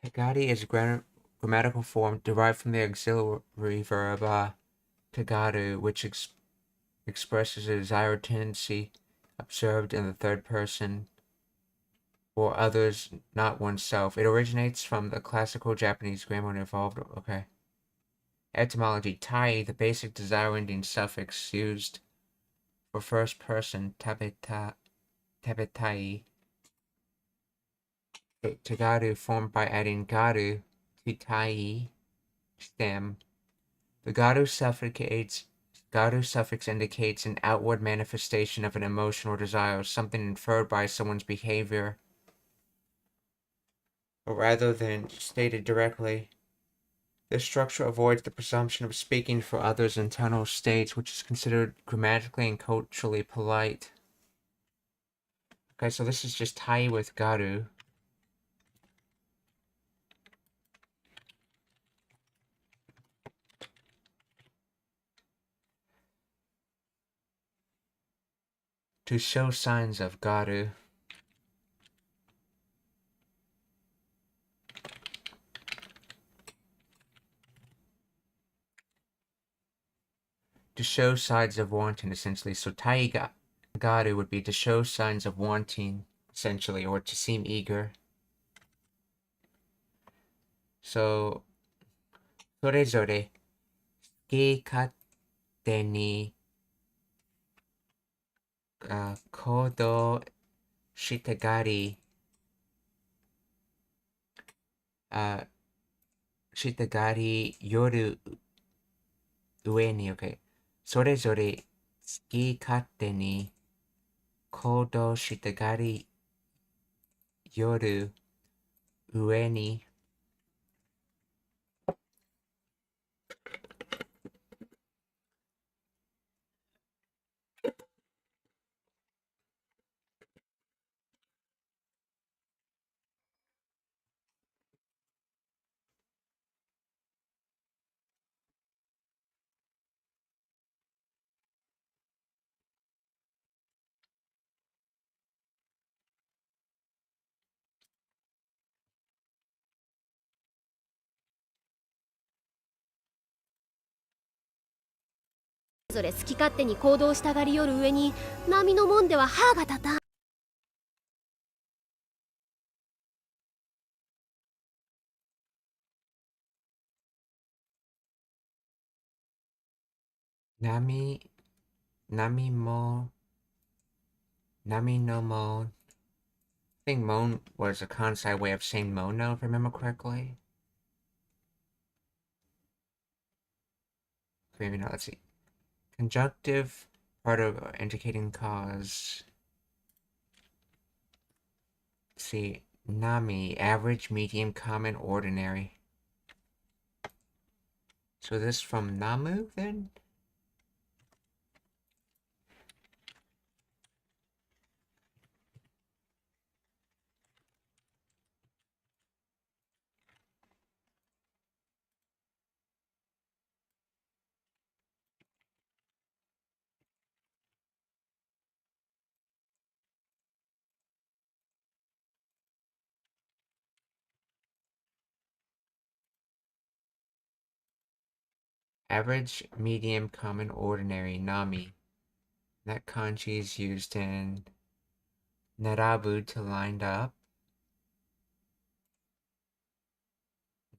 Tagari is a grammatical form derived from the auxiliary verb tagaru, which expresses a desired tendency observed in the third person or others, not oneself. It originates from the classical Japanese grammar and evolved. Okay. Etymology: tai, the basic desire-ending suffix used for first person tabetai. Tagaru, formed by adding garu to tai stem. The garu suffix indicates an outward manifestation of an emotion or desire, something inferred by someone's behavior, rather than stated directly. This structure avoids the presumption of speaking for others' internal states, which is considered grammatically and culturally polite. Okay, so this is just tai with garu. To show signs of garu. To show signs of wanting, essentially. So tai garu would be to show signs of wanting, essentially, or to seem eager. So, それぞれ好き勝手に行動したがり夜上に OK それぞれ好き勝手に行動したがり夜上に
それぞれ好き勝手に行動したがりよる上に波のもんでは歯が立たん。
Nami no Mon. I think Mon was a Kansai way of saying Mono, if I remember correctly. Maybe not, let's see. Conjunctive, part of indicating cause. Let's see. Nami, average, medium, common, ordinary. So this from Namu, then? Average, medium, common, ordinary, nami. That kanji is used in narabu to line up.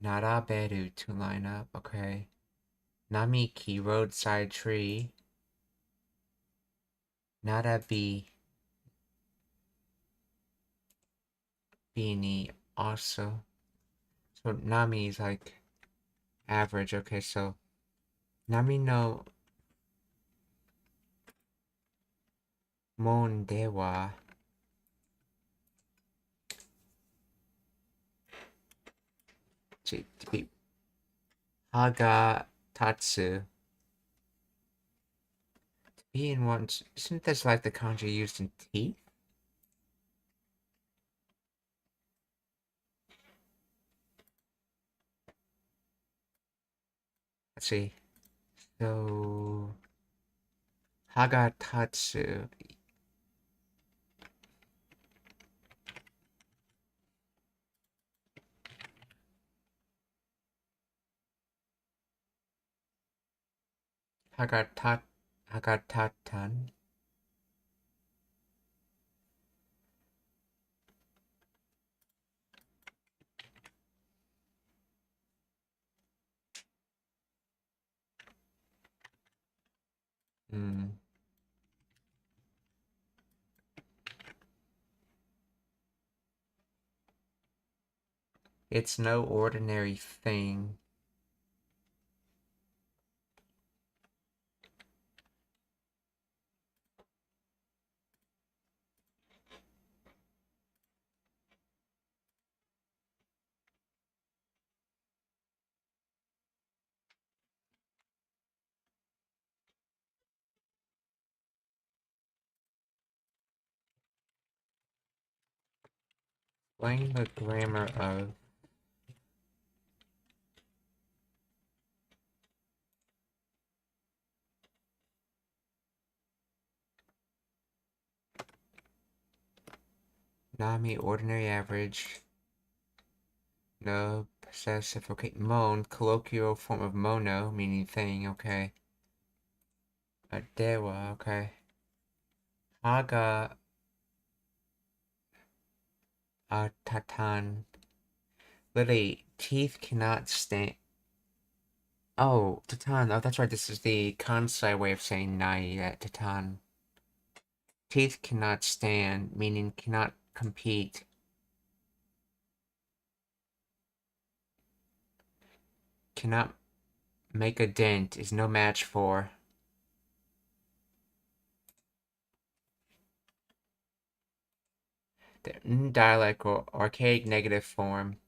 Naraberu to line up, okay. Namiki, roadside tree. Narabi. Bini, also. So nami is like average, okay, so nami no monde wa haga tatsu. To be in one, isn't this like the kanji used in teeth? Let's see. So haga tatsu. Hagatatan. It's no ordinary thing. Explain the grammar of nami, ordinary, average. No, possessive, okay. Mon, colloquial form of mono, meaning thing, okay. Dewa, okay. Haga tatan. Literally, teeth cannot stand. Oh, tatan. Oh, that's right. This is the Kansai way of saying nai at tatan. Teeth cannot stand, meaning cannot compete. Cannot make a dent, is no match for. The dialect or archaic negative form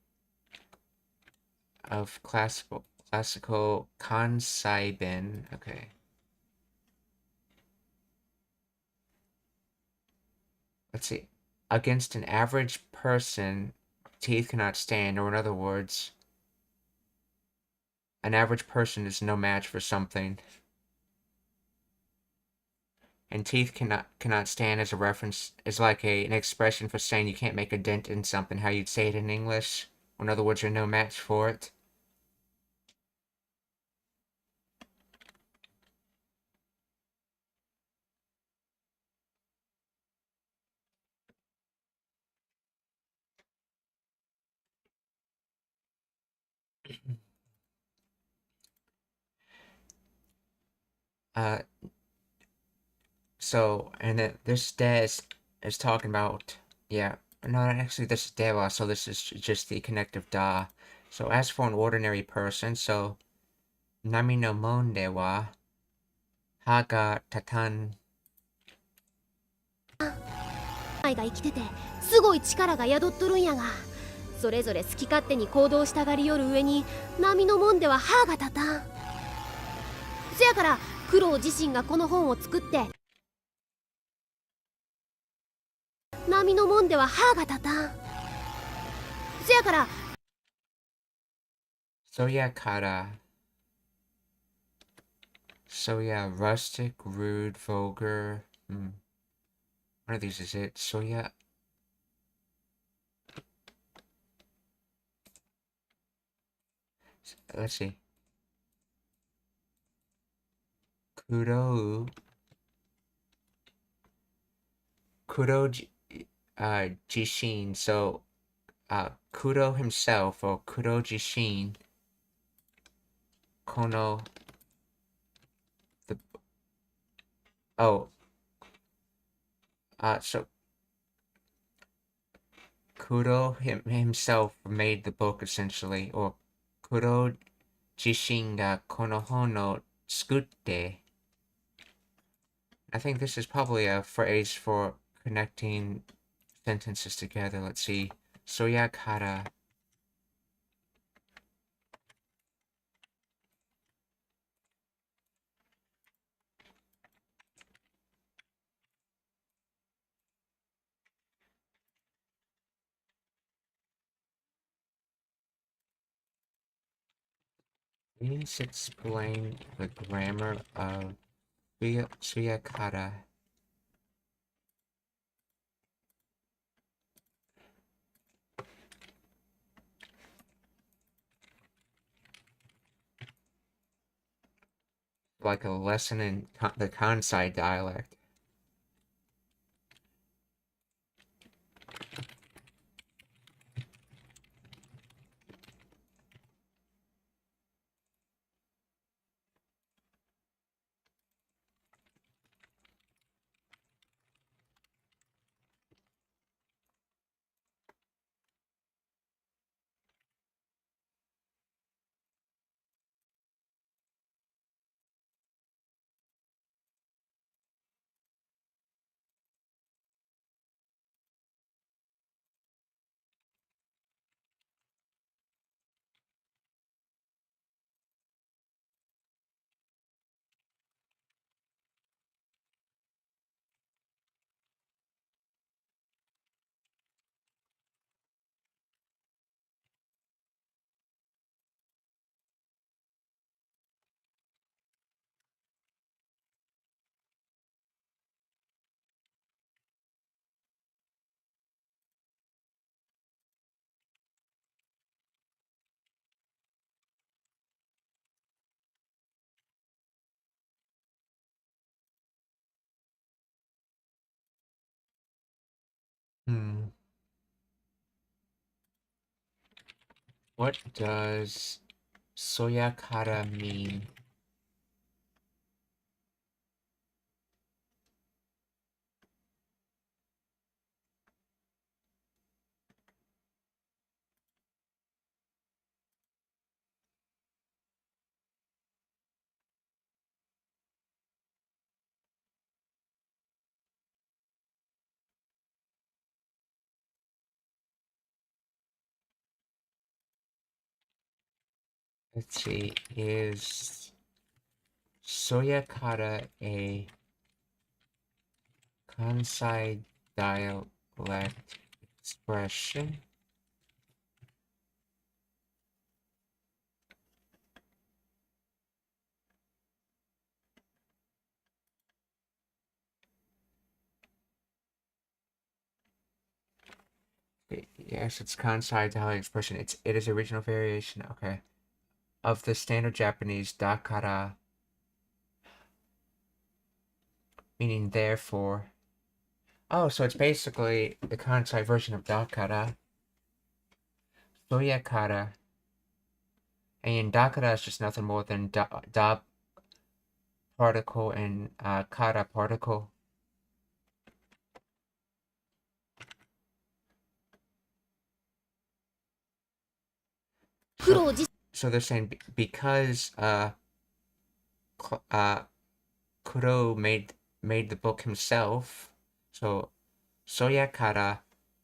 of classical Kansai bin. Okay. Let's see. Against an average person, teeth cannot stand, or in other words, an average person is no match for something. And teeth cannot stand as a reference, is like an expression for saying you can't make a dent in something, how you'd say it in English. Or in other words, you're no match for it. So, and then this des is talking about, yeah, no, actually this is dewa, so this is just the connective da. So as for an ordinary person, so, nami no monde wa, haga tatan.
が生きててすごい力が宿っとるんやが、それぞれ好き勝手に行動したがりよる上に波のもんでは歯が立たん。せやから苦労自身がこの本を作って、波のもんでは歯が立たん。せやから
So yeah, kara. So yeah, rustic, rude, vulgar. One of these is it. So yeah. Let's see. Kuro Jishin. So Kuro himself, or Kuro Jishin, Kono, the so Kuro himself made the book essentially, or Kuro Jishin ga konohon no tsukutte. I think this is probably a phrase for connecting sentences together. Let's see. Soyakara. Please explain the grammar of Suyakara. Like a lesson in the Kansai dialect. What does Soyakara mean? Let's see, is Soyakara a Kansai dialect expression? Yes, it's Kansai dialect expression. It is original variation, okay, of the standard Japanese dakara, meaning therefore. Oh, so it's basically the Kansai version of dakara. Soyakara. And dakara is just nothing more than da particle and kara particle. So they're saying because Kuro made the book himself, so Soyakara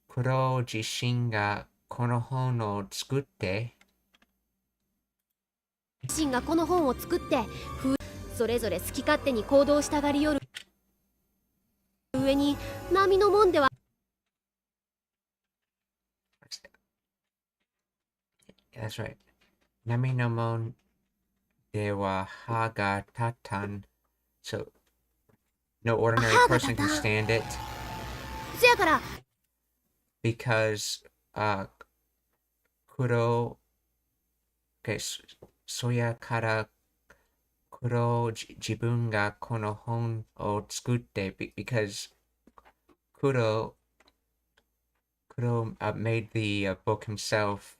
Kuro jishin ga kono hon o tsukutte.
自身がこの本を作ってそれぞれ好き勝手に行動したがりよる上に波のもんでは
That's right. Nami no mon de wa ha ga tatan. So no ordinary person can stand it.
そやから
Because Kuro, okay, Soyakara 自分がこの本を作って、because Kuro made the book himself.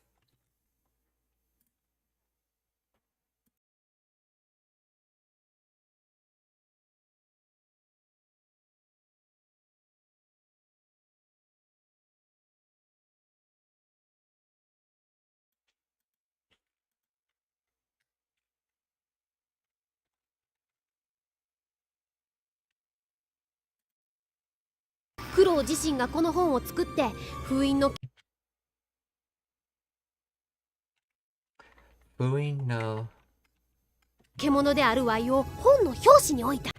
Kuro 自身がこの本を作って封印の獣であるワイを本の表紙に置いた。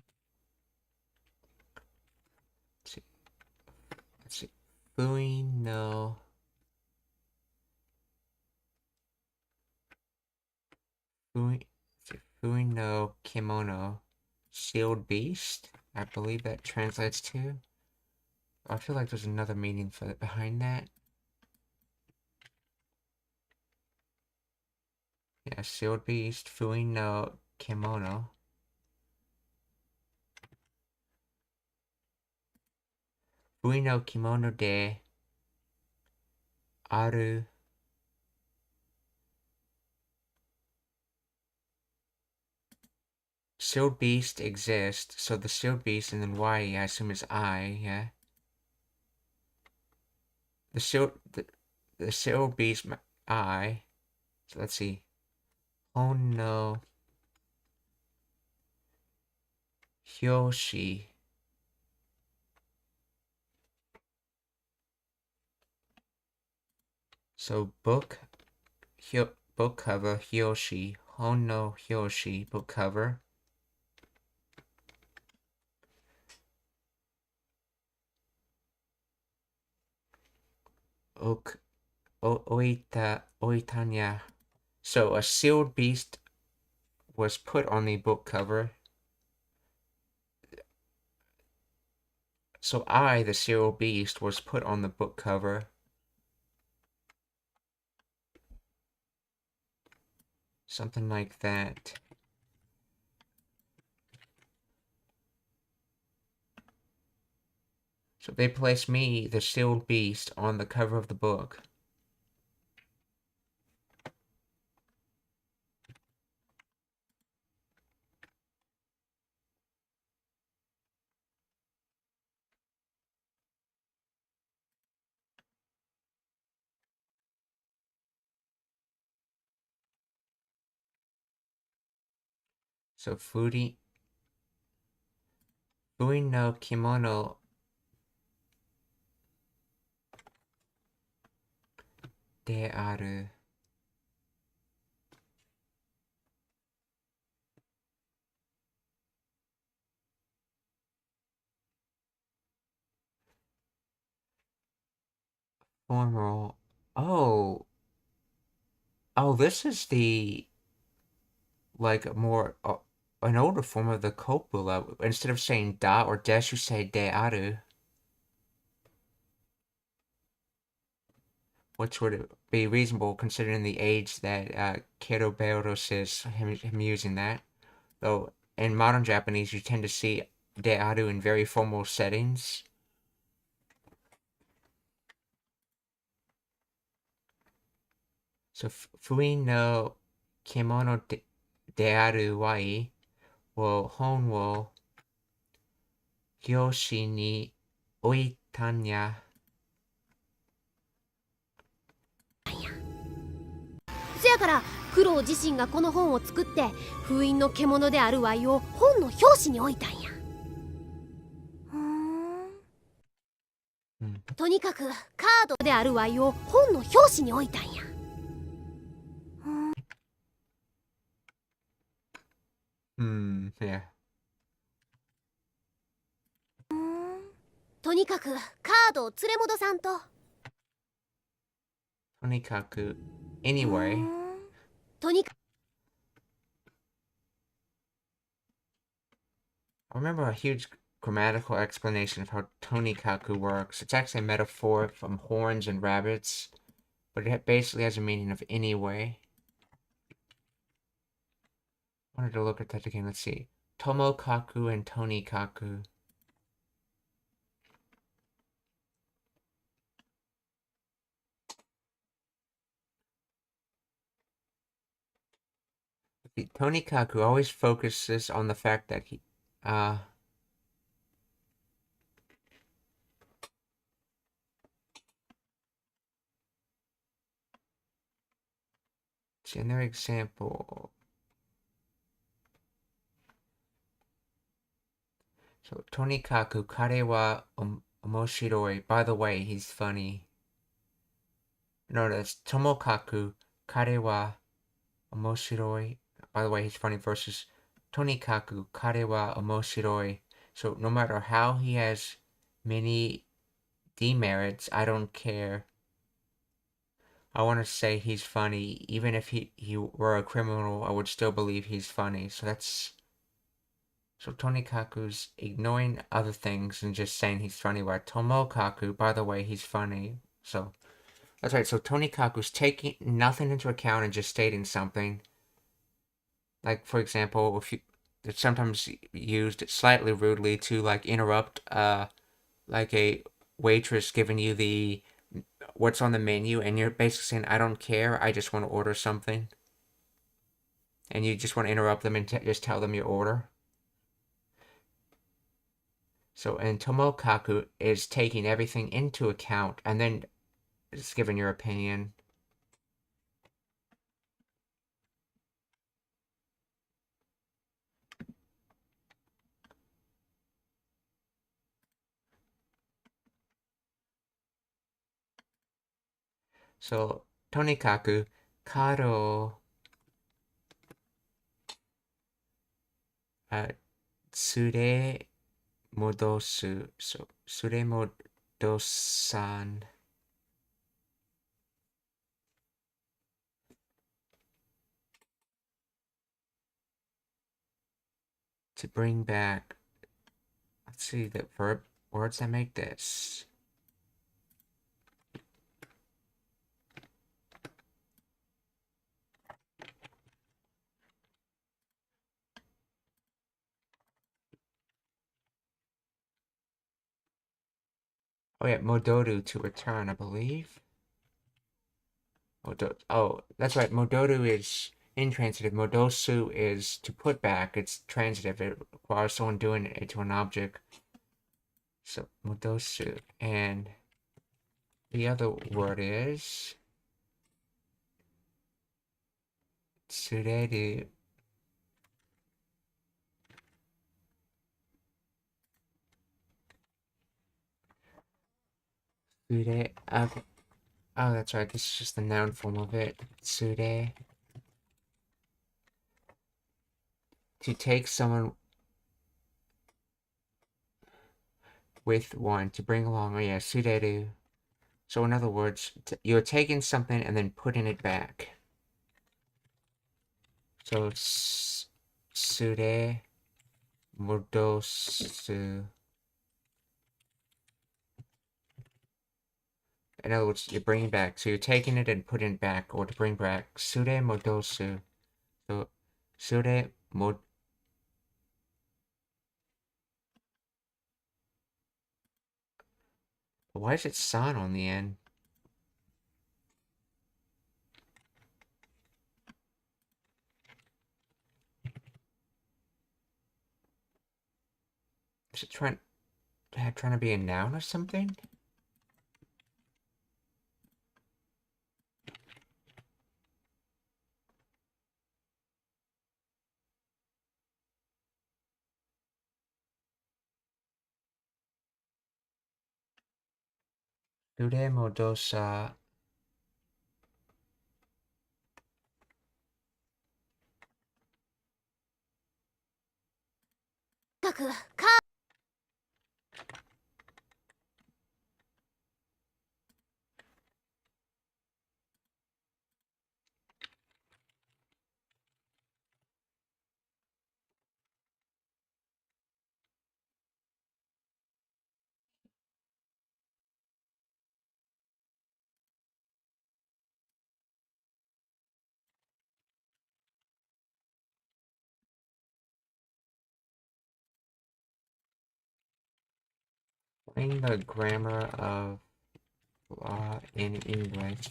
封印のkimono, Sealed Beast, I believe that translates to. I feel like there's another meaning behind that. Yeah, Sealed Beast, Fui no Kimono. Fui no Kimono de Aru. Sealed Beast exists, so the Sealed Beast and then Y, I assume is I, yeah. The Sealed Beast, I. So let's see. Oh no. Hyoshi. So book cover Hyoshi. Hono Hyoshi book cover. Oitanya. So a sealed beast was put on the book cover. So I, the sealed beast, was put on the book cover. Something like that. So they placed me, the sealed beast, on the cover of the book. So Fui no kimono de aru. Formal. Oh, this is the like more an older form of the copula. Instead of saying da or des, you say de aru, which would be reasonable considering the age that Keroberos is, him using that. Though in modern Japanese, you tend to see de aru in very formal settings. So Fui no kimono de aru wai wo hon wo hyoshi ni oitanya.
せやからクロウ自身がこの本を作って封印の獣であるワイを本の表紙に置いたんや。とにかくカードであるワイを本の表紙に置いたんや。
Yeah.
とにかくカードを連れ戻さんと。
とにかく anyway.
とにか
I remember a huge grammatical explanation of how tonikaku works. It's actually a metaphor from horns and rabbits, but it basically has a meaning of anyway. Wanted to look at that again. Let's see. Tomokaku and Tonikaku. Tonikaku always focuses on the fact that he, general example. So, Tonikaku kare wa omoshiroi. By the way, he's funny. No, that's Tomokaku kare wa omoshiroi. By the way, he's funny versus Tonikaku kare wa omoshiroi. So, no matter how he has many demerits, I don't care. I want to say he's funny. Even if he were a criminal, I would still believe he's funny. So that's... So Tonikaku's ignoring other things and just saying he's funny, while Tomokaku, by the way, he's funny. So, that's right. So Tonikaku's taking nothing into account and just stating something. Like, for example, if you... It's sometimes used slightly rudely to, like, interrupt, like a waitress giving you the what's on the menu, and you're basically saying, I don't care, I just want to order something. And you just want to interrupt them and just tell them your order. So, and Tomokaku is taking everything into account and then just giving your opinion. So, Tonikaku, karo, tsure modosu. So, tsure modosan. To bring back. Let's see the verb words that make this. Oh yeah, modoru, to return, I believe. Oh, that's right. Modoru is intransitive. Modosu is to put back. It's transitive. It requires someone doing it to an object. So, modosu. And the other word is tsureru. Tsure. Okay. Oh, that's right. This is just the noun form of it. Tsure. To take someone with one. To bring along. Oh, yeah. Tsureru. So, in other words, you're taking something and then putting it back. So, tsure modosu. In other words, you're bringing back. So you're taking it and putting it back, or to bring back. Sure modosu. So, sure mod. Why is it san on the end? Is it trying to be a noun or something? Sure modosa. Explain the grammar of law in English.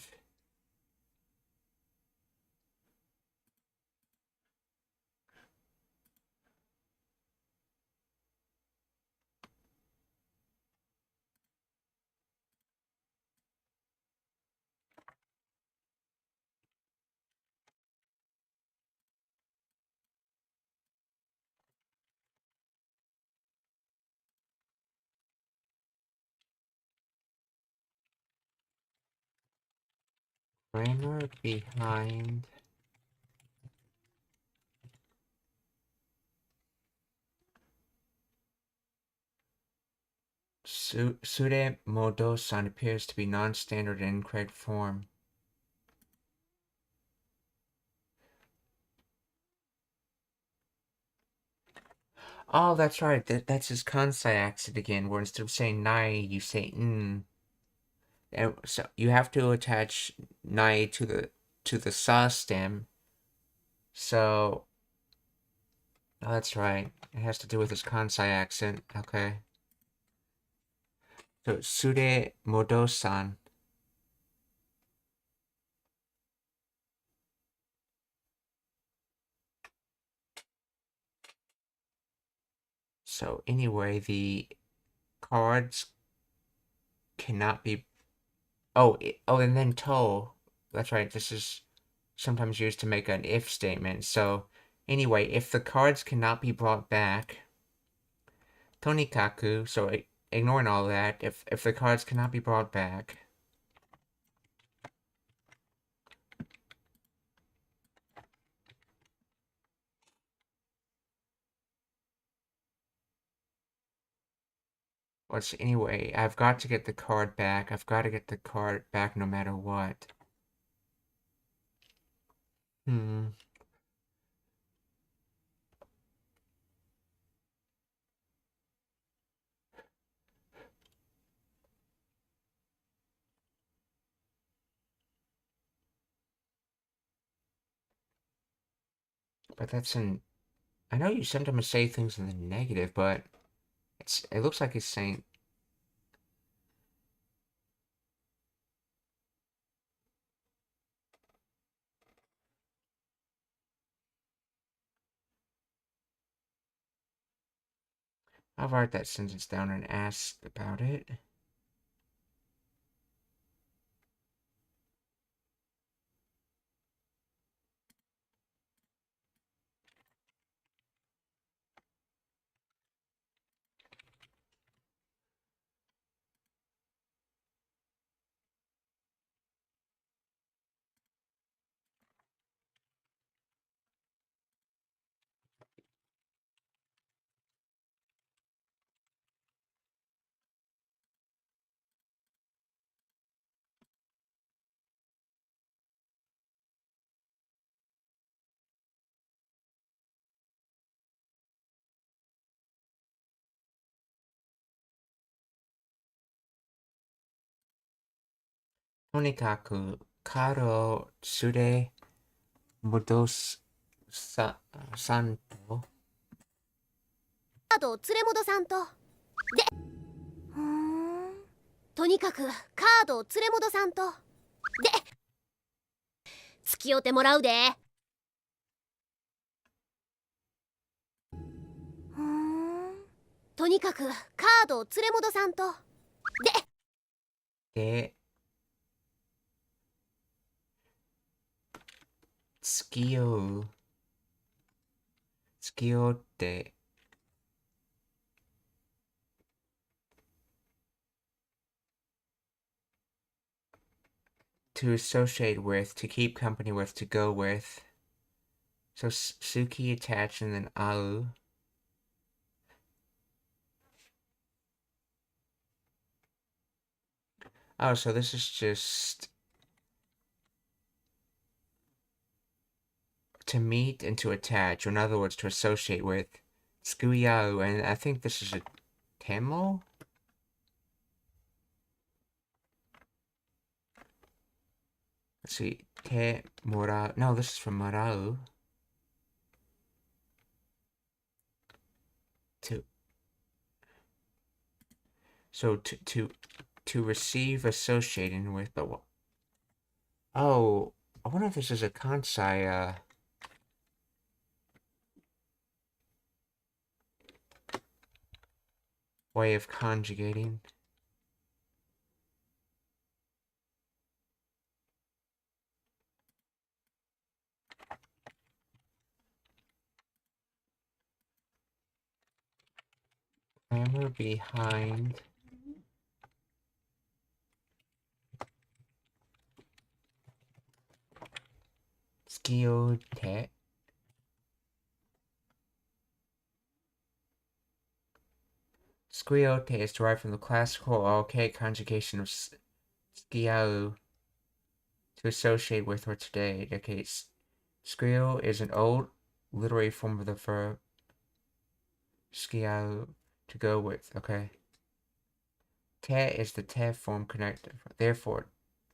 Grammar behind Sure Modo-san appears to be non-standard and incorrect form. Oh, that's right. That's his kansai accent again, where instead of saying nai, you say n. And so you have to attach nai to the sa stem. So oh, that's right. It has to do with his kansai accent. Okay. So Sure Modo-san. So anyway, the cards cannot be. Oh, and then to. That's right. This is sometimes used to make an if statement. So anyway, if the cards cannot be brought back, tonikaku. So ignoring all that, if the cards cannot be brought back, anyway, I've got to get the card back. I've got to get the card back no matter what. But that's an. I know you sometimes say things in the negative, but it looks like it's saying. I'll write that sentence down and ask about it. Tonikaku, karo sure modosu santo.
カードを連れ戻さんと。で、とにかくカードを連れ戻さんと。で、付き合ってもらうで。とにかくカードを連れ戻さんと。
で、付き合って、to associate with, to keep company with, to go with. So Suki attached and then Au. Oh, so this is just to meet and to attach, or in other words, to associate with. Tsukuyau, and I think this is a Temo? Let's see, Te Mora. No, this is from Marau. To So to receive associating with, but what? Oh, I wonder if this is a kansai way of conjugating. Grammar behind skiote. Squiote is derived from the classical archaic conjugation of skiau to associate with or today. Okay, squio is an old literary form of the verb skiau, to go with. Okay. Te is the te form connected. Therefore,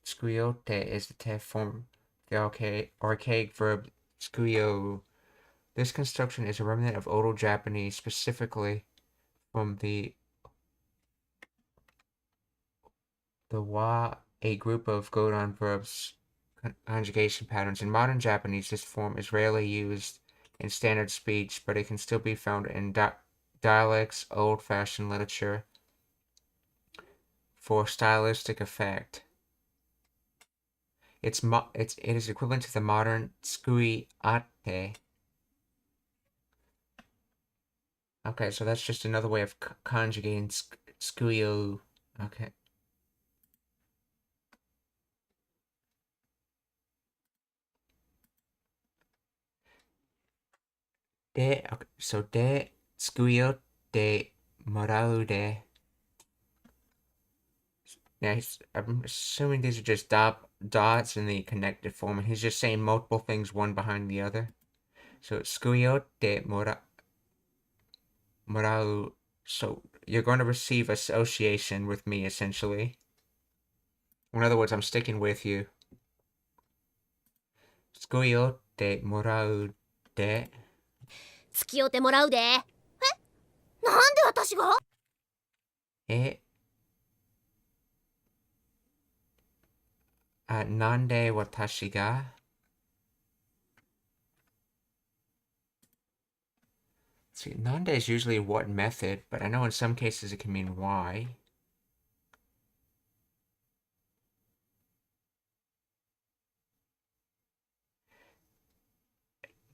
squiote is the te form of the archaic verb squio. This construction is a remnant of Old Japanese, specifically from the wa, a group of Godon verbs conjugation patterns. In modern Japanese, this form is rarely used in standard speech, but it can still be found in dialects, old-fashioned literature, for stylistic effect. It is equivalent to the modern scuiate. Okay, so that's just another way of conjugating scuio. Okay. Okay, so de scuio de morau de. Now, I'm assuming these are just dots in the connected form, and he's just saying multiple things one behind the other. So, scuio de morau. So, you're going to receive association with me, essentially. In other words, I'm sticking with you. Scuio de morau de.
付き合ってもらうで。
なんで私が？
なんで私が? See, nande is usually what method, but I know in some cases it can mean why.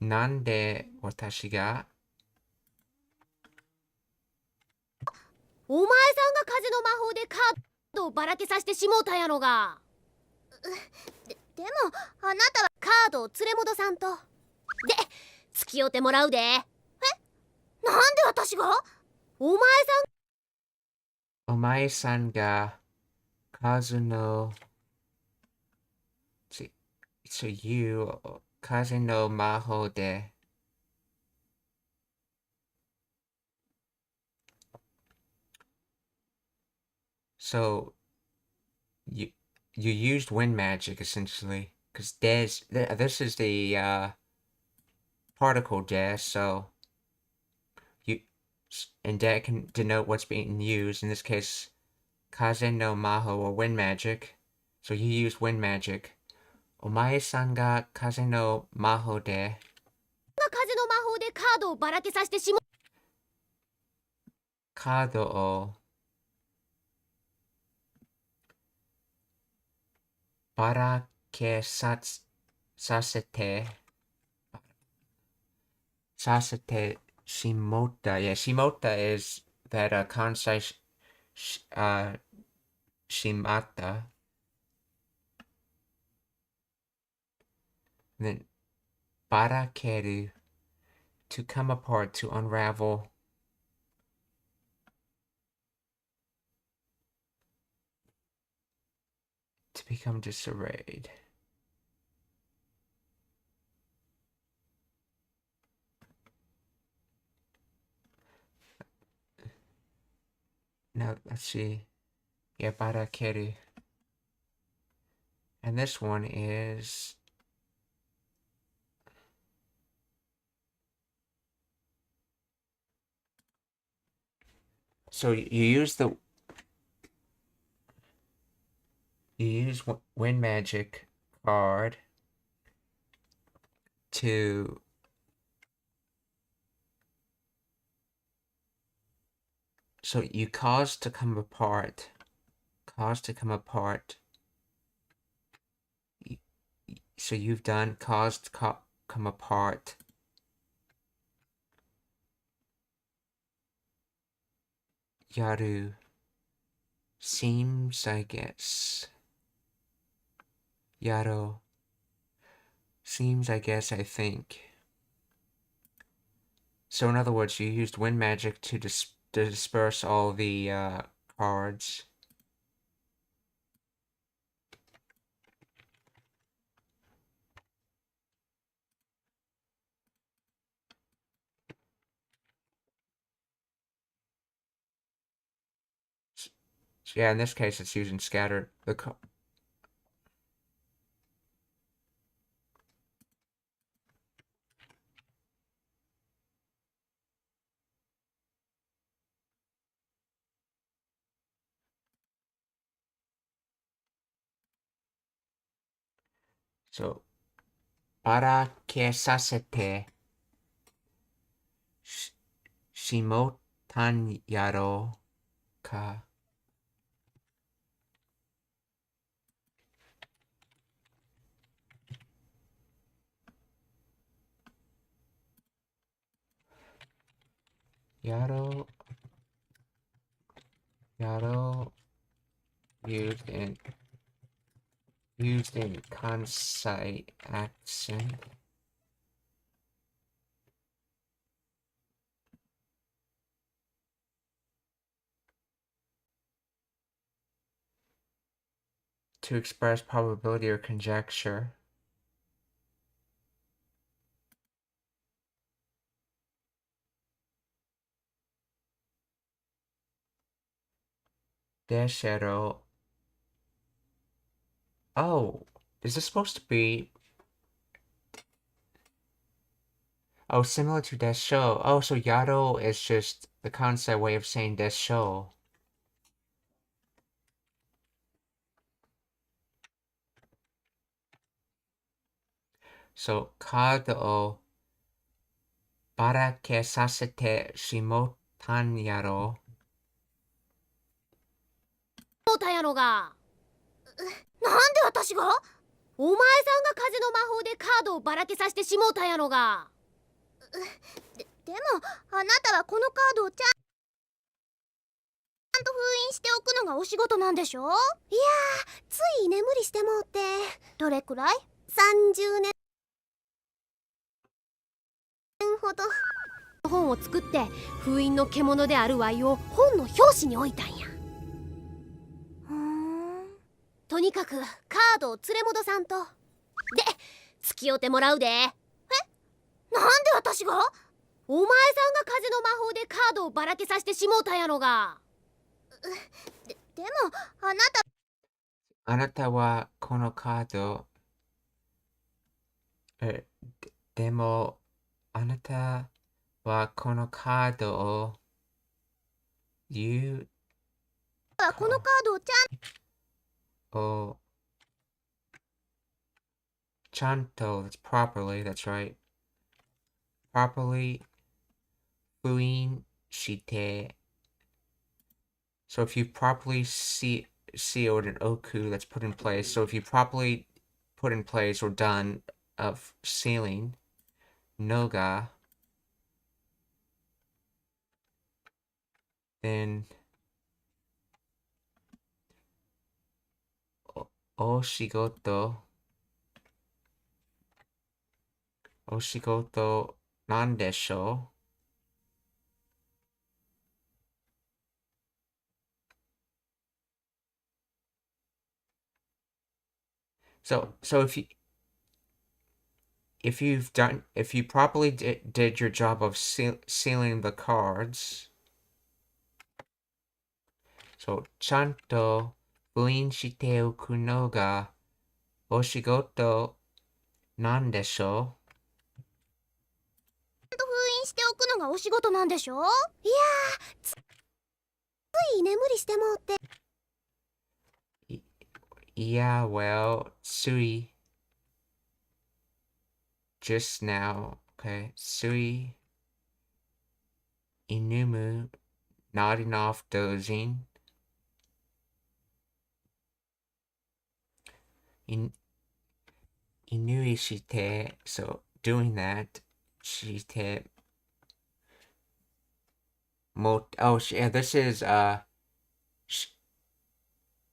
Nande watashi ga?
お前さんが風の魔法でカードをばらけさせてしもうたやろが。
でもあなたは
カードを連れ戻さんと。で、付き合ってもらうで。
なんで私が？
お前
お前さんが風の so you 風の魔法で so you used wind magic essentially, because this is the particle des, so you, and that can denote what's being used. In this case, kaze no maho, or wind magic. So you use wind magic. Omae-san ga kaze no maho de.
が風の魔法でカードをばらけさせてしもう。
カードをばらけさせてshimota. Yeah, shimota is that kansai shimata. And then barakeru, to come apart, to unravel. To become disarrayed. Now, let's see. Yeah, barakeru. And this one is... So you use the you use Wind Magic card to so you cause to come apart. So you've done caused come apart. Yaru. Seems, I guess. Yaro. Seems, I guess, I think. So in other words, you used Wind Magic to disperse all the cards. So yeah, in this case, it's using scattered. So, ばらけさせてしもたんやろか。やろused in Kansai accent. To express probability or conjecture. Deshero. Oh, is this supposed to be... Oh, similar to desho. Oh, so yaro is just the Kansai way of saying desho. So, cardをばらけさせてしもたんやろ。
そうたやろが。
なんで私が？
お前さんが風の魔法でカードをばらけさせてしもうたやろが。
でもあなたはこのカードをちゃんと封印しておくのがお仕事なんでしょ？いやー、つい居眠りしてもうて。どれくらい？30年ほど。
本を作って封印の獣であるワイを本の表紙に置いたんや。とにかくカードを連れ戻さんと。で、付き合ってもらうで。え？なんで私が？お前さんが風の魔法でカードをばらけさせてしもうたやろが。
でも
あなたはこのカード、でもあなたはこのカードを
このカードを
ちゃんと that's properly, that's right. Properly 封印して。So if you properly sealed an oku that's put in place, so if you properly put in place or done of sealing noga, then お仕事なんでしょう？ So if you properly did your job of sealing the cards, so ちゃんと封印しておくのがお仕事なんでしょ
封印しておくのがお仕事なんでしょ？いやー、つい居眠りしてもうて。
Yeah, well, Sui just now. Okay, Sui Inumu nodding off, dozing. Inui shite, so doing that, shite yeah, this is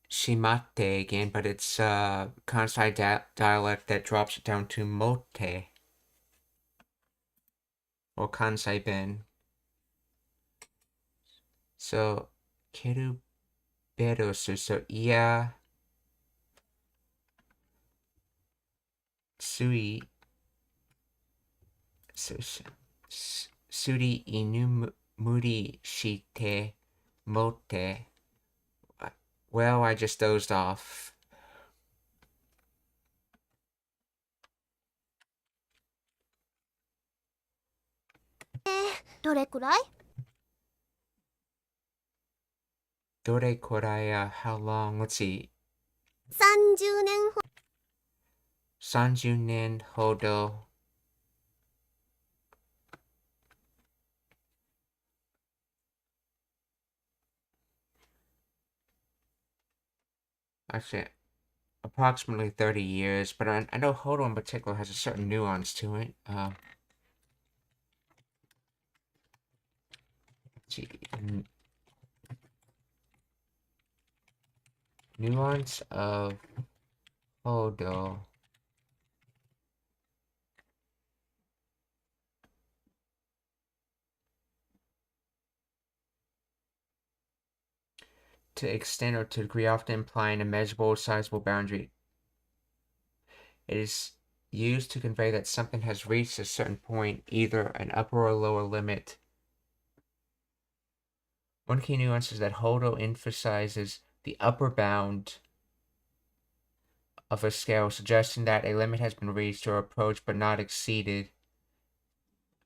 shimate again, but it's Kansai dialect that drops it down to mote or Kansai ben. So keru berosu, so iya sui suri inumuri shite mote. Well, I just dozed off.
どれくらい？
Dore koraya, how long? Let's see.
30年ほ
30年ほど. Actually, approximately 30 years, but I know Hodo in particular has a certain nuance to it. Let's see. Nuance of Hodo. To extent or to degree, often implying a measurable or sizable boundary. It is used to convey that something has reached a certain point, either an upper or lower limit. One key nuance is that Hodo emphasizes the upper bound of a scale, suggesting that a limit has been reached or approached but not exceeded.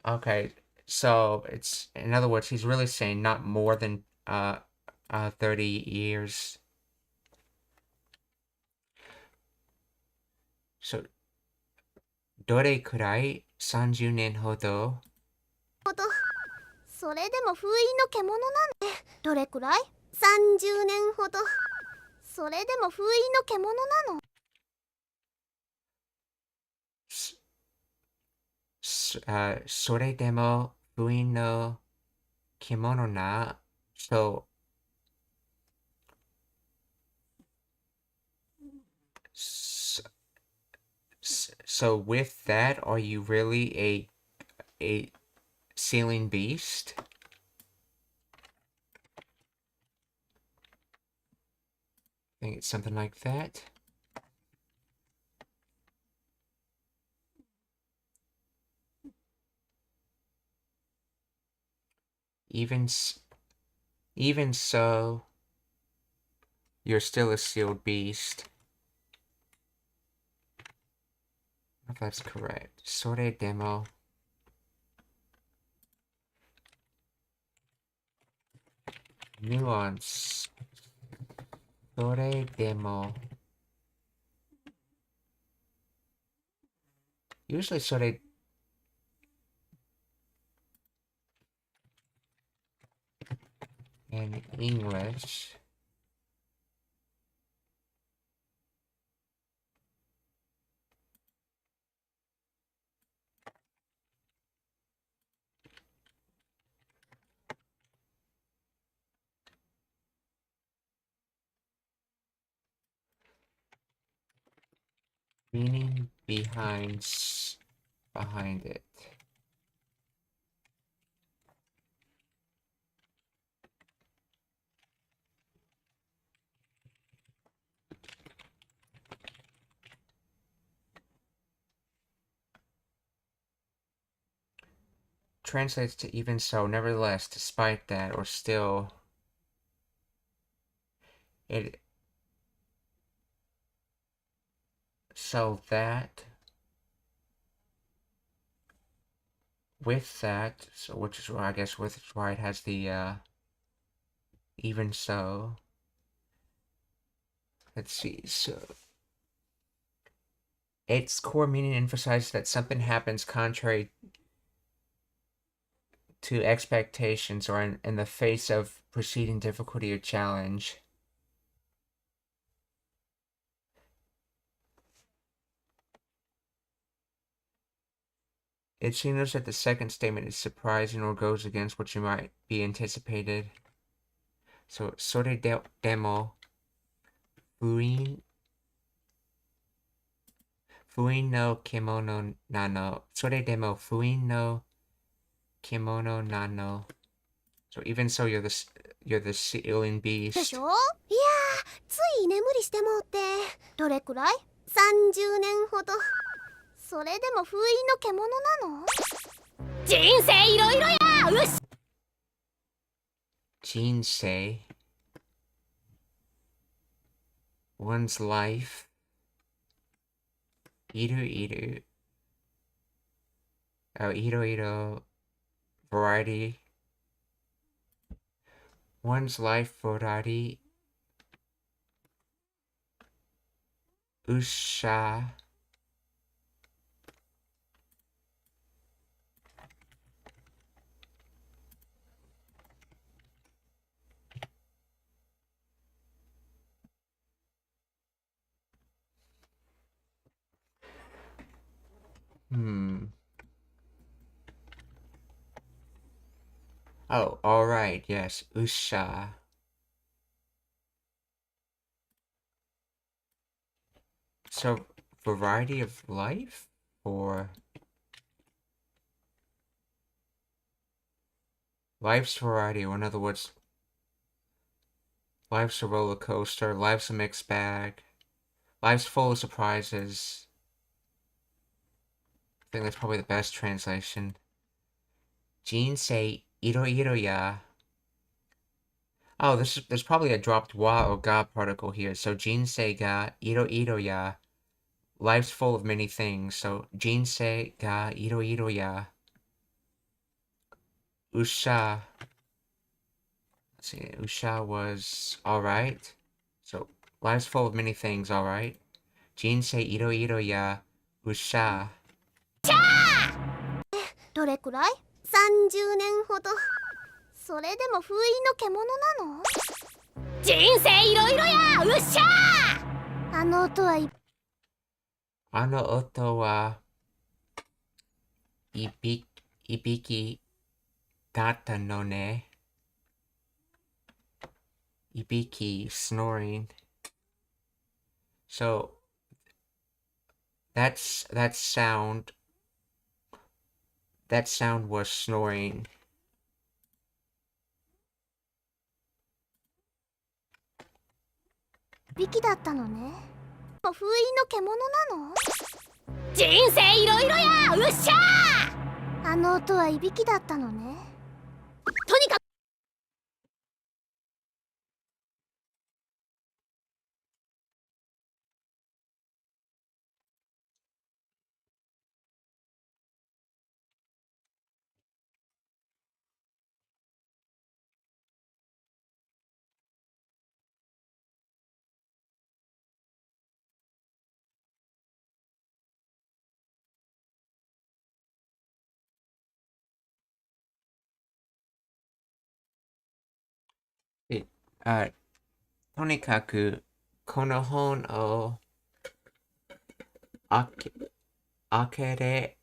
Okay, so it's, in other words, he's really saying not more than 30 years. So, どれくらい ?30 年ほど。
ど。それでも封印の獣なんで。どれくらい？ 30 年ほど。それでも封印の獣なの。
それでも封印の獣な。So, so with that, are you really a sealing beast? I think it's something like that. Even so, you're still a sealed beast. I don't know if that's correct. Sore demo. Nuance. Sore demo. Usually sore in English. Meaning behind it. Translates to even so, nevertheless, despite that, or still. It. So that. With that, so which is why I guess which is why it has the even so. let's see. So its core meaning emphasizes that something happens contrary to expectations or in the face of preceding difficulty or challenge. It signals that the second statement is surprising or goes against what you might be anticipated. So, それでも、封印の獣なの。それでも封印の獣なの。So even so, you're the ceiling
で
beast.
しょ。いやー、つい居眠りしてもうて。どれくらい ?30 年ほど。それでも封印の獣なの？人生いろいろや。うっし。
人生 one's life いろいろ variety one's life variety うっしゃOh, all right. Yes, Usha. So, variety of life, or life's variety, or in other words, life's a roller coaster, life's a mixed bag, life's full of surprises. I think that's probably the best translation. Jinsei iro ya. Oh, there's probably a dropped wa or ga particle here. So jinsei ga iro ya. Life's full of many things. So jinsei ga iro ya. Usha. Let's see, Usha was alright. So life's full of many things, alright. Jinsei iro ya. Usha.
どれくらい ?30 年ほど。それでも封印の獣なの？人生いろいろや。うっしゃー。あの音はい
びきだったのね。いびき snoring. So that sound was snoring.
いびきだったのね。もう封印の獣なの？人生いろいろや。うっしゃー。あの音はいびきだったのね。とにかく
とにかくこの本を開けれ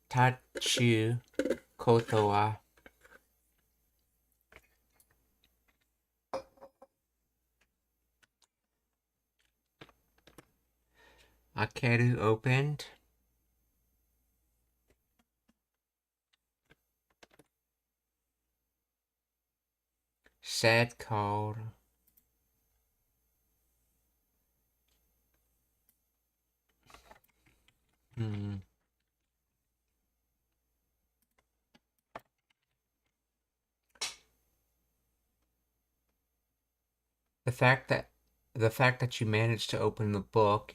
たちゅうことは開ける opened said called the fact that you managed to open the book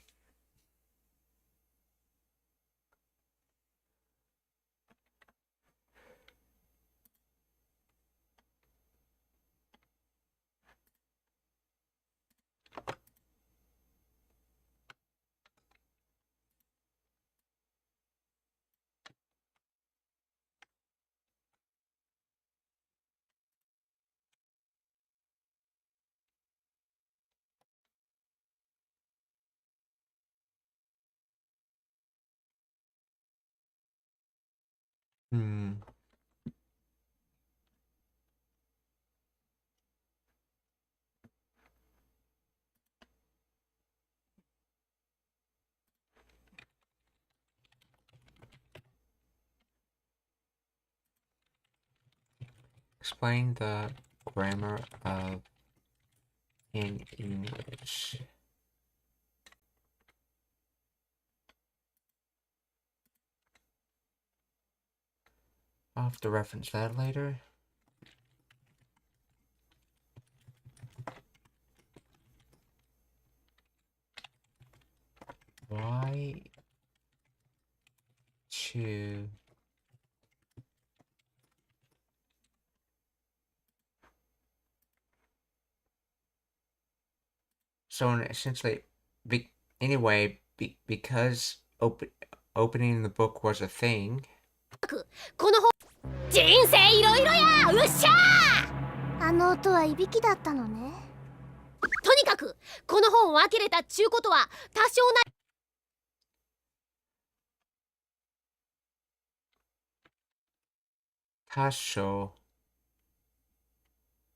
Hmm. Explain the grammar of in English. I'll have to reference that later. Why to so essentially because opening the book was a thing.
この本人生いろいろやうっしゃ
あの音はいびきだったのね。
とにかくこの本を開けれたっちゅうことは多少な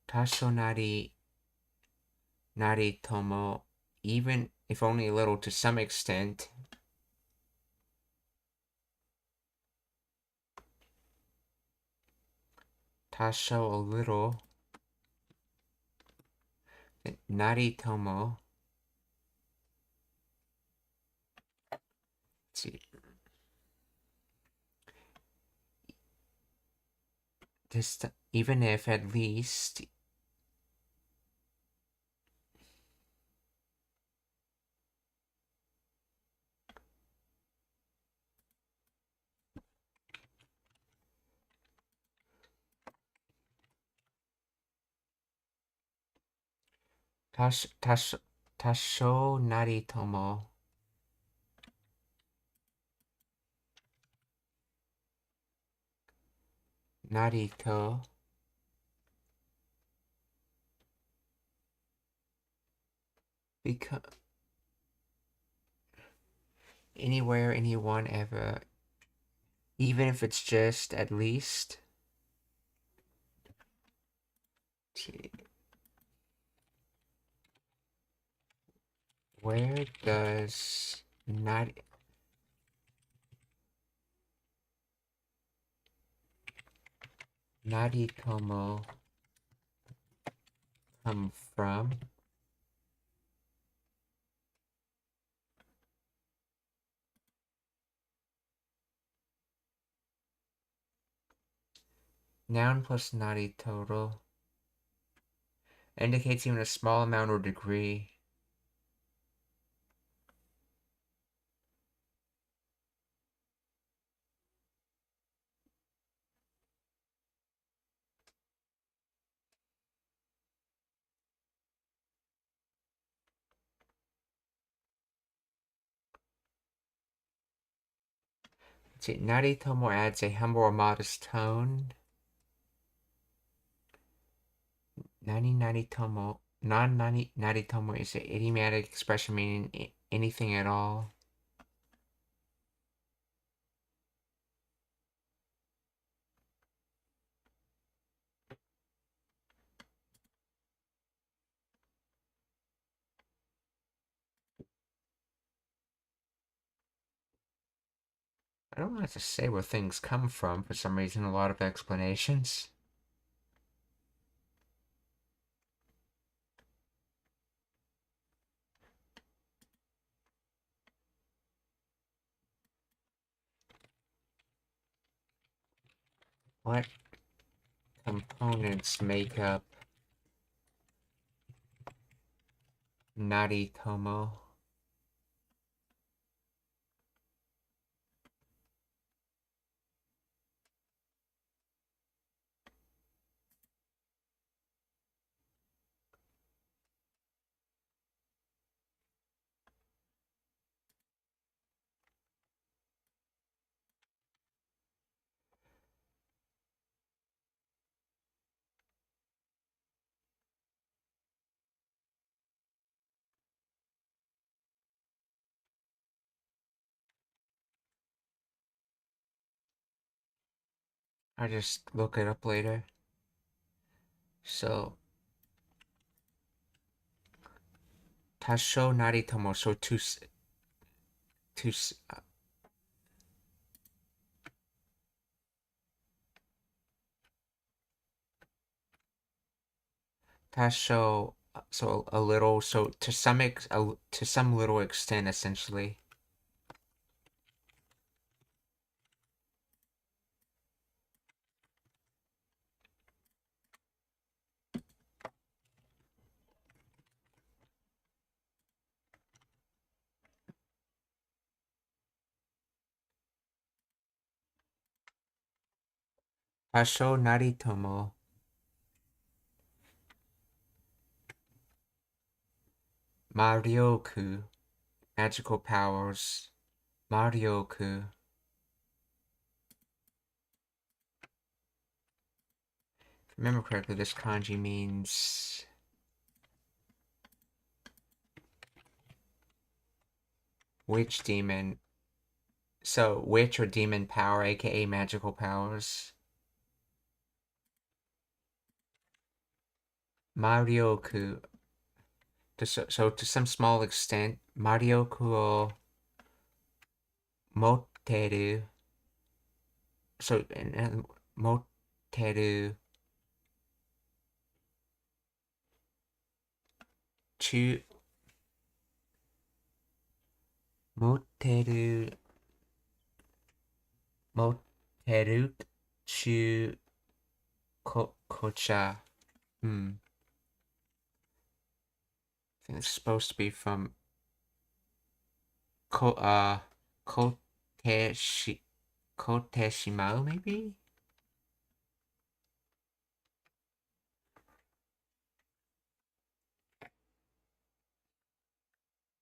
多少なりとも even if only a little to some extent. 多少 a little なりとも see this even if at least多少なりとも なりと because anywhere, anyone, ever, even if it's just at least. Where does Naritomo come from? Noun plus nari total indicates even a small amount or degree. See, Naritomo adds a humble or modest tone. Non-Naritomo is an idiomatic expression meaning anything at all. I don't like to say where things come from for some reason, a lot of explanations. What components make up Naritomo? I just look it up later. So, Tasho Naritomo, so Tasho, so a little, so to some little extent, essentially. Tasho Naritomo. Marioku. Magical powers. Marioku. If I remember correctly, this kanji means witch demon. So, witch or demon power, aka magical powers. Marioku. So to some small extent, Marioku o motteru. So, motteru. Motteru. Motteru. Kocha. I think it's supposed to be from Koteshimao, maybe?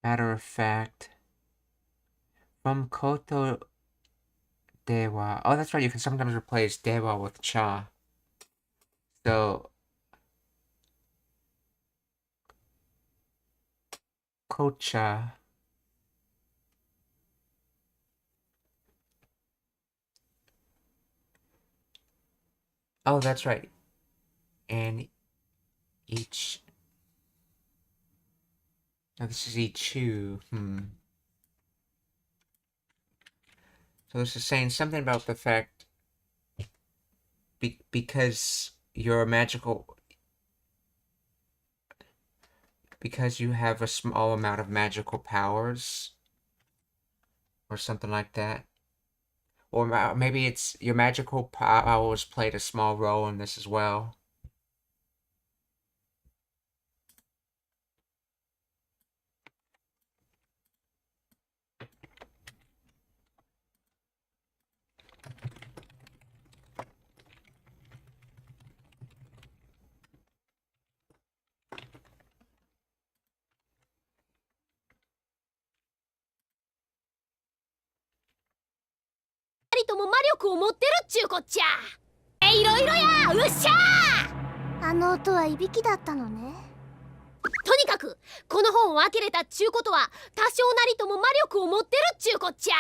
Matter of fact, from Koto Dewa. Oh, that's right, you can sometimes replace Dewa with Cha. So, Kocha. Oh, that's right. And each. No, this is Ichu. So this is saying something about the fact because you're a magical. Because you have a small amount of magical powers. Or something like that. Or maybe it's your magical powers played a small role in this as well.
二人とも魔力を持ってるっちゅうこっちゃ。いろいろや、うっしゃー。
あの音はいびきだったのね。
とにかくこの本を開けれたっちゅうことは多少なりとも魔力を持ってるっちゅうこっちゃ。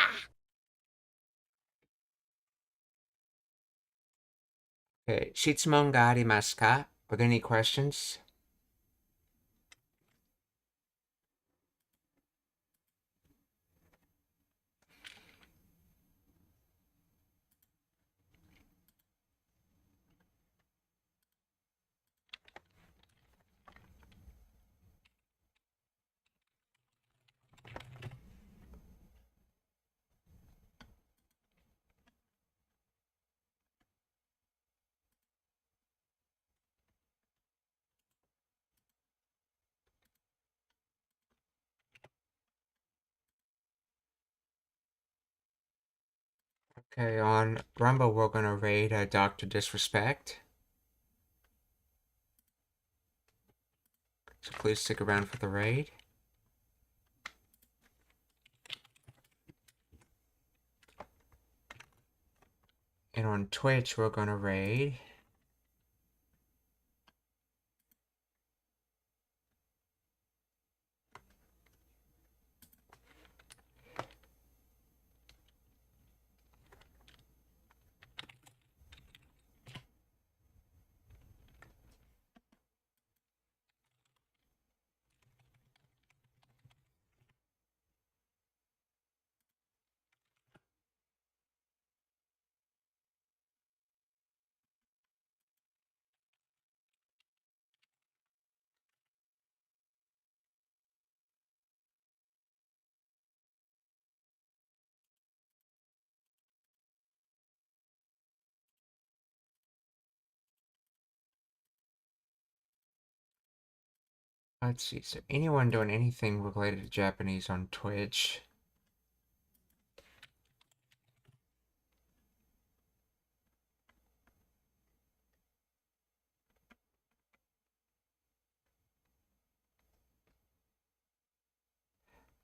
Okay, 質問がありますか? Are there any questions? Okay, on Rumble we're gonna raid Dr. Disrespect. So please stick around for the raid. And on Twitch we're gonna raid Let's see, is there anyone doing anything related to Japanese on Twitch?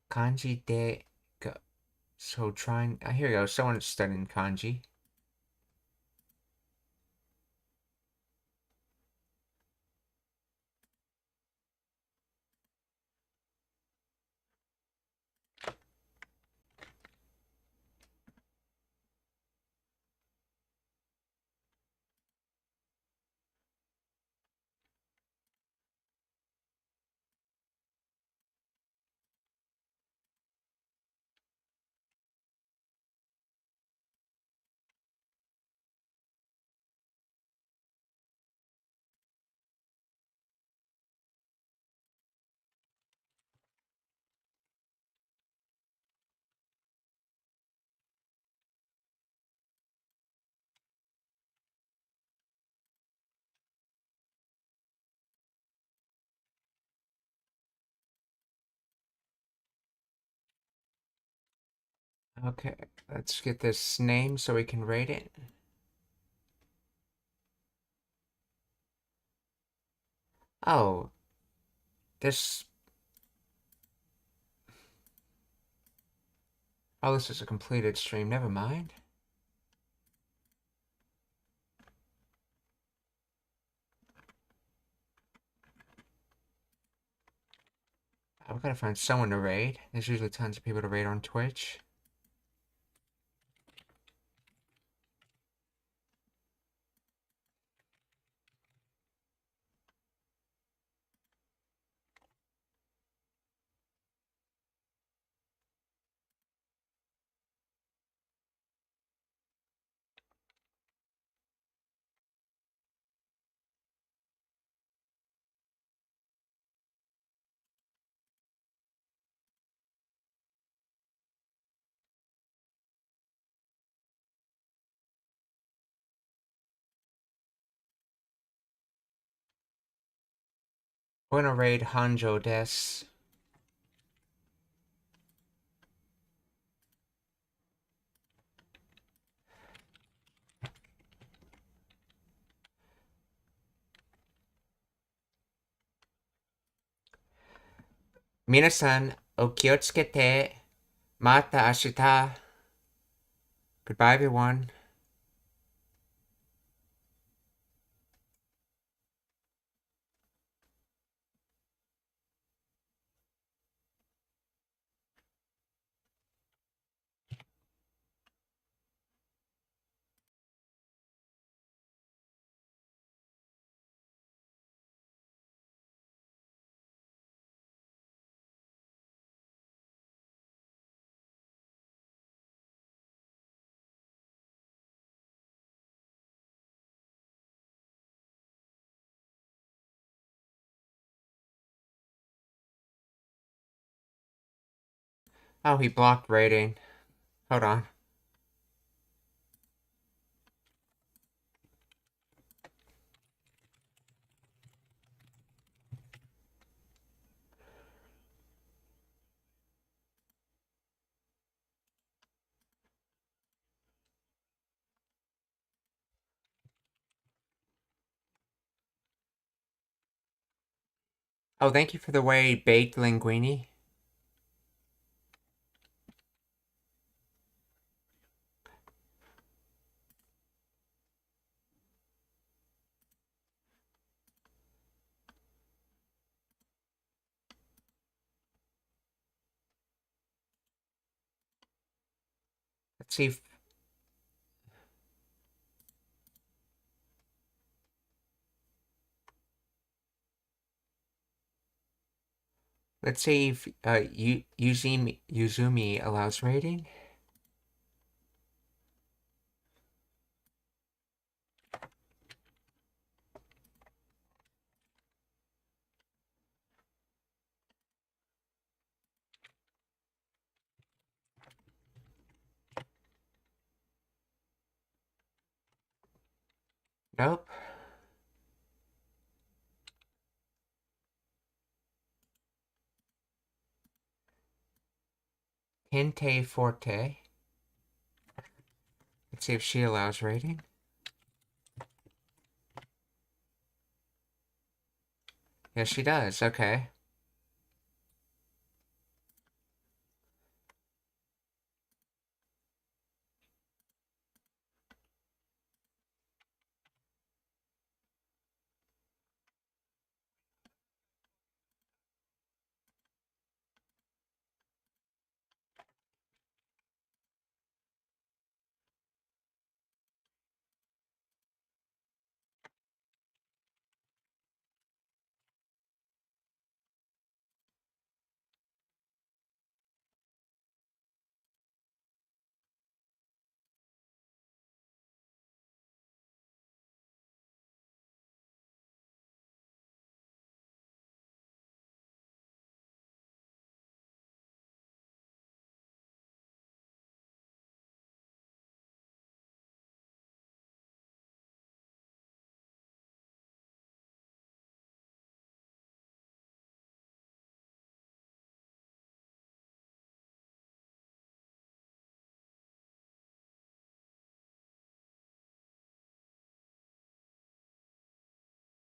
Kanji de go. So trying. Here we go. Someone's studying kanji. Okay, let's get this name so we can rate it. Oh, this. Oh, this is a completed stream. Never mind. I've got to find someone to raid. There's usually tons of people to raid on Twitch. We're gonna raid Hanjo Des. Minasan, okiyotsukete. Mata ashita. Goodbye, everyone. Oh, he blocked raiding. Hold on. Oh, thank you for the way baked linguine. Let's see if Yuzumi allows raiding. Nope. Hinte Forte. Let's see if she allows rating. Yes, she does. Okay.